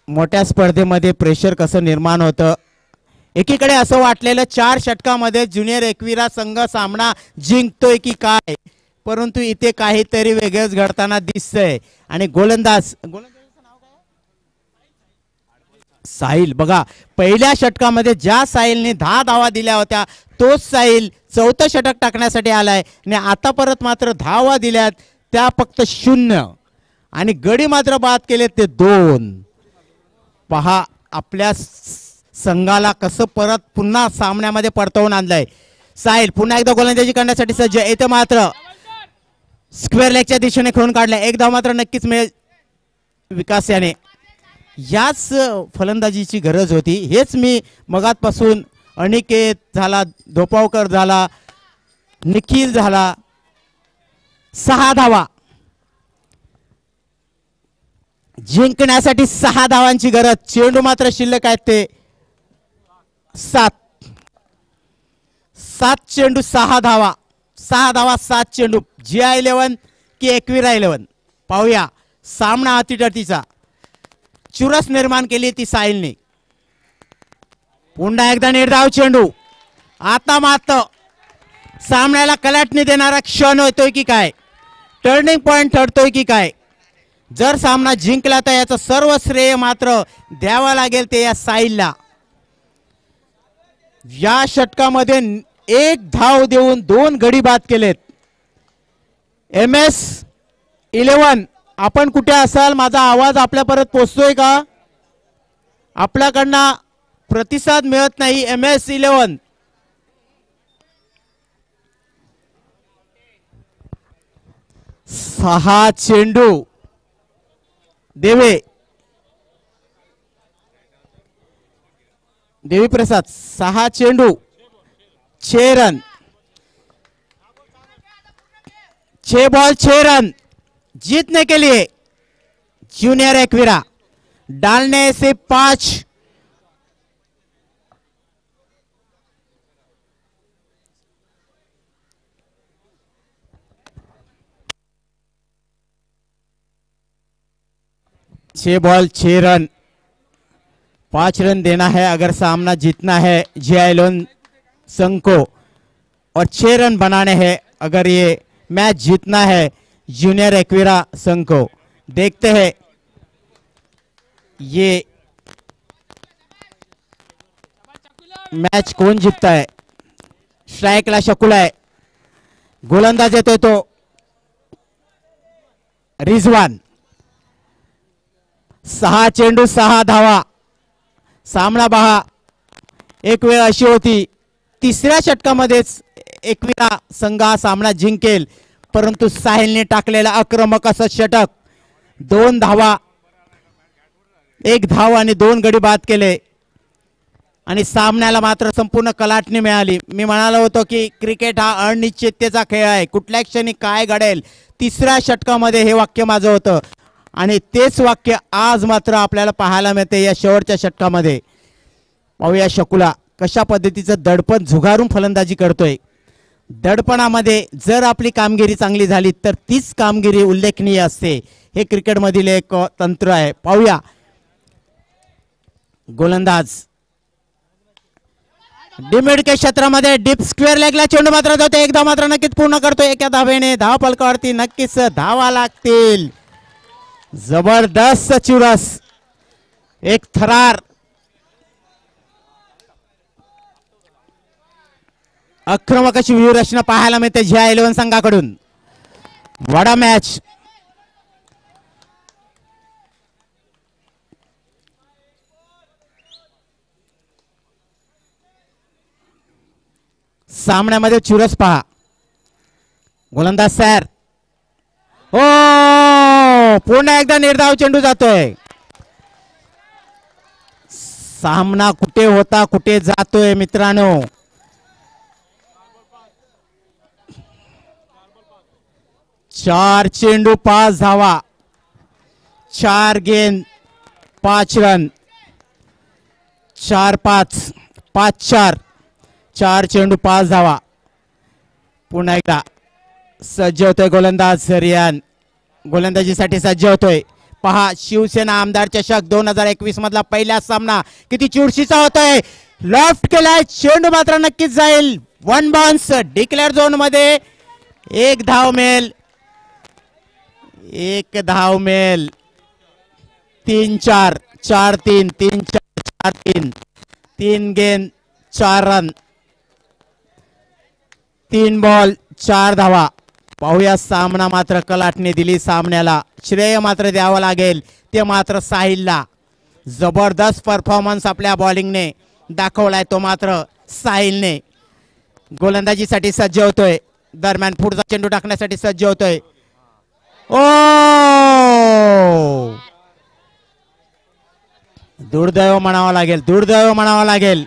मोठ्या स्पर्धेमध्ये प्रेशर कसं निर्माण होतं. एकीकडे असं वाटलेलं 4 षटकामध्ये ज्युनियर एकविरा संघ सामना जिंकतोय की काय, परंतु इथे काहीतरी वेगळंच घडताना दिसतंय. आणि गोलंदाज साहिल, बघा पहिल्या षटकामध्ये ज्या साहिलने 10 धावा दिल्या होत्या तोच साहिल चौथं षटक टाकण्यासाठी आलाय आणि आता परत मात्र धावा दिल्यात त्या फक्त 0 आणि गडी मात्र बाद केले ते 2. पहा आपल्या संघाला कसं परत पुन्हा सामन्यामध्ये परतवून आणलंय. साहिल पुन्हा एकदा गोलंदाजी करण्यासाठी सज्ज. येथे मात्र स्क्वेअर लेगच्या दिशेने खेळून काढलाय. एक धाव मात्र नक्कीच मिळेल विकास याने. याच फलंदाजीची गरज होती. हेच मी मगातपासून अनिकेत झाला, धोपावकर झाला, निखिल झाला, 6 धावा जिंकण्यासाठी 6 धावांची गरज. चेंडू मात्र शिल्लक आहेत ते 7 चेंडू 6 धावा. 6 धावा 7 चेंडू. GI11 की एकविरा 11. पाहूया. सामना अटीतटीचा. चुरस निर्माण केली ती साहिलने. पुन्हा एकदा निर्धाव चेंडू. आता मात्र सामन्याला कलाटणी देणारा क्षण होतोय की काय, टर्निंग पॉइंट ठरतोय की काय. जर सामना जिंकला तर याचं सर्व श्रेय मात्र द्यावा लागेल ते या साहिलला. या षटकामध्ये 1 धाव देऊन 2 गडी बाद केलेत. MS11 आपण कुठे असाल, माझा आवाज आपल्यापर्यंत पोहोचतोय का? आपल्याकडनं प्रतिसाद मिळत नाही. MS11 6 चेंडू. देवी प्रसाद 6 चेंडू 6 रन. 6 बॉल 6 रन जीतने के लिए जूनियर एकविरा डालने से 5. छह बॉल 6 रन, 5 रन देना है अगर सामना जीतना है GI11 संघ को, और 6 रन बनाने हैं अगर ये मैच जीतना है जूनियर एकविरा संघ को. देखते हैं ये मैच कौन जीतता है. स्ट्राइकला शकुला आहे. गोलंदाज येतोय तो रिजवान. 6 चेंडू 6 धावा. सामना पहा. एक वेळ अशी होती 3ऱ्या षटकामध्येच एकविरा संघ हा सामना जिंकेल, परंतु साहिलने टाकलेला आक्रमक असं षटक 2 धावा, 1 धाव आणि 2 गडी बाद केले आणि सामन्याला मात्र संपूर्ण कलाटणी मिळाली. मी म्हणालो होतो की क्रिकेट हा अनिश्चिततेचा खेळ आहे, कुठल्या क्षणी काय घडेल. 3ऱ्या षटकामध्ये हे वाक्य माझं होतं आणि तेच वाक्य आज मात्र आपल्याला पाहायला मिळते या शेवटच्या षटकामध्ये. पाहूया शकुला कशा पद्धतीचं दडपण झुगारून फलंदाजी करतोय. दडपणामध्ये जर आपली कामगिरी चांगली झाली तर तीच कामगिरी उल्लेखनीय असते. हे क्रिकेटमधील एक तंत्र आहे. पाहूया. गोलंदाज डिमिड के क्षेत्रामध्ये डीप स्क्वेअर लेगला चेंडू मात्र जातो. एकदा मात्र नक्कीच पूर्ण करतो. एका धावेने धाव फलकावरती नक्कीच धावा लागतील. जबरदस्त चुरस, एक थरार. आक्रमक अशी व्यूहरचना पाहायला मिळते GI11 संघाकडून. वडा मॅच. सामन्यामध्ये चुरस पहा. गोलंदाज सॅर. हो, पुन्हा एकदा निर्धाव चेंडू जातोय. सामना कुठे होता कुठे जातोय मित्रांनो. 4 चेंडू 5 धावा, 4 गेंद 5 रन. 4-5 5-4 4 चेंडू 5 धावा. पुन्हा एकदा सज्ज होतोय गोलंदाज रियान, गोलंदाजीसाठी सज्ज होतोय. पहा शिवसेना आमदार चषक 2021 मधला पहिला सामना किती चुरशीचा होतोय. लेफ्ट केलाय, चेंडू मात्र नक्कीच जाईल. 1 बाउन्स डिक्लेअर झोन मध्ये. एक धाव मिळेल, एक धाव मिळेल. 3-4 4-3 3-4 4-3 3 गेंद 4 रन, 3 बॉल 4 धावा. पाहूया सामना मात्र कलाटने दिली सामन्याला. श्रेय मात्र द्यावं लागेल ते मात्र साहिलला. जबरदस्त परफॉर्मन्स आपल्या बॉलिंगने दाखवलाय तो मात्र साहिलने. गोलंदाजीसाठी सज्ज होतोय. दरम्यान पुढचा चेंडू टाकण्यासाठी सज्ज होतोय. ओ दुर्दैव म्हणावं लागेल, दुर्दैव म्हणावं लागेल,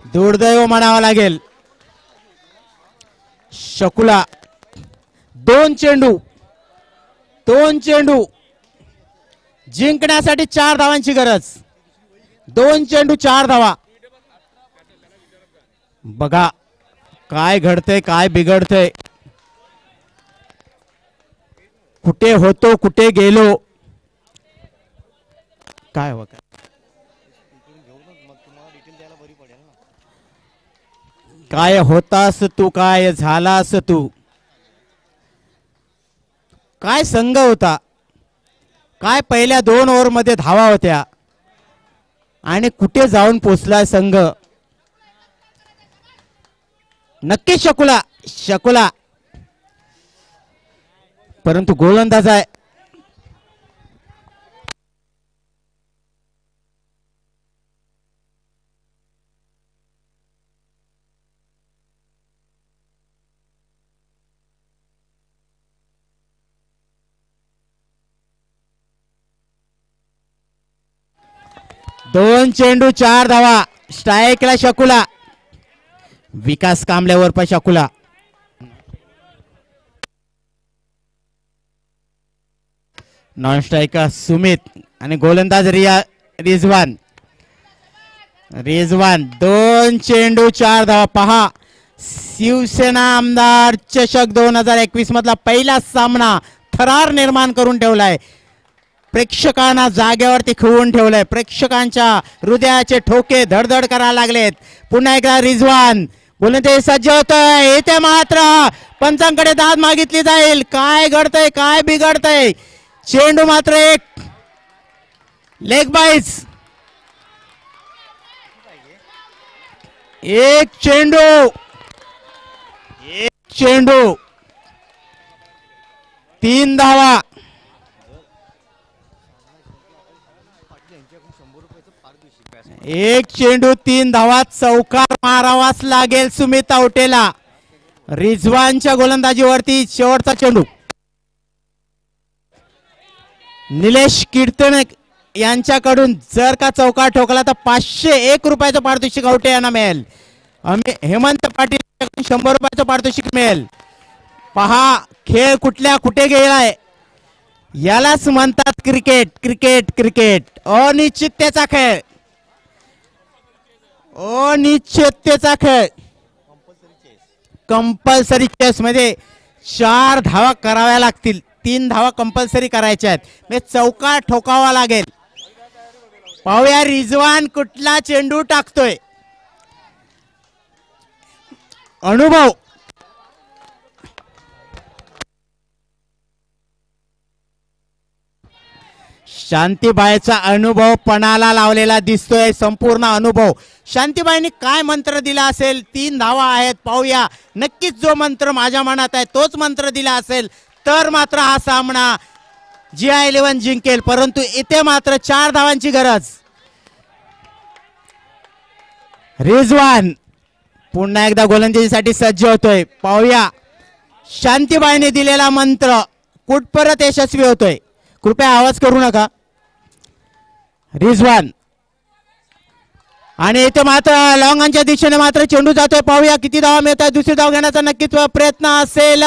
दुर्दैव म्हणावं लागेल. शकुला 2 चेंडू जिंकण्यासाठी 4 धावांची गरज. 2 चेंडू 4 धावा. बघा काय घडतंय, काय बिघडतंय, कुठे होतो कुठे गेलो. काय हो काय होतास तू, काय झालास तू. काय संघ होता, काय पहिल्या 2 ओव्हर मध्ये धावा होत्या आणि कुठे जाऊन पोचलाय संघ. नक्की शकुला, शकुला परंतु गोलंदाज आहे. दोन चेंडू 4 धावा. स्ट्राईकला शकुला. विकास कांबळेवर पण शकुला. नॉन स्ट्रायकर सुमित आणि गोलंदाज रिजवान. रिजवान 2 चेंडू 4 धावा. पहा शिवसेना आमदार चषक 2021 मधला पहिला सामना थरार निर्माण करून ठेवलाय. प्रेक्षकांना जागेवरती खिळवून ठेवलंय. प्रेक्षकांच्या हृदयाचे ठोके धडधड करायला लागलेत. पुन्हा एकदा रिजवान गोलंदाज सज्ज होतोय. इथे मात्र पंचांकडे दाद मागितली जाईल. काय घडतंय, काय बिघडतंय. चेंडू मात्र एक लेग बाईज. एक चेंडू 3 धावा. एक चेंडू 3 धावा. चौकार मारावाच लागेल सुमित आवटेला. रिजवानच्या गोलंदाजीवरती शेवटचा चेंडू. निलेश कीर्तन यांच्याकडून जर का चौकार ठोकला तर 501 रुपयाचं पारितोषिक आवटे यांना मिळेल. हेमंत पाटील 100 रुपयाचं पारितोषिक मिळेल. पहा खेळ कुठल्या कुठे गेलाय. यालाच म्हणतात क्रिकेट. क्रिकेट क्रिकेट अनिश्चिततेचा खेळ. अनिश्चिततेचा खेळ. कंपल्सरी चेस मध्ये 4 धावा कराव्या लागतील. 3 धावा कंपल्सरी करायच्या आहेत. म्हणजे चौकार ठोकावा लागेल. पाहूया रिजवान कुठला चेंडू टाकतोय. अनुभव शांतीबाईचा अनुभव पणाला लावलेला दिसतोय. संपूर्ण अनुभव. शांतीबाईंनी काय मंत्र दिला असेल. 3 धावा आहेत. पाहूया नक्कीच जो मंत्र माझ्या मनात आहे तोच मंत्र दिला असेल तर मात्र हा सामना GI11 जिंकेल. परंतु इथे मात्र 4 धावांची गरज. रिजवान पुन्हा एकदा गोलंदाजीसाठी सज्ज होतोय. पाहूया शांतीबाईंनी दिलेला मंत्र कुठपर्यंत यशस्वी होतोय. कृपया आवाज करू नका. रिजवान आणि इथे मात्र लॉंगांच्या दिशेने मात्र चेंडू जातोय. पाहूया किती धावा मिळतात. दुसरी धाव घेण्याचा नक्कीच प्रयत्न असेल.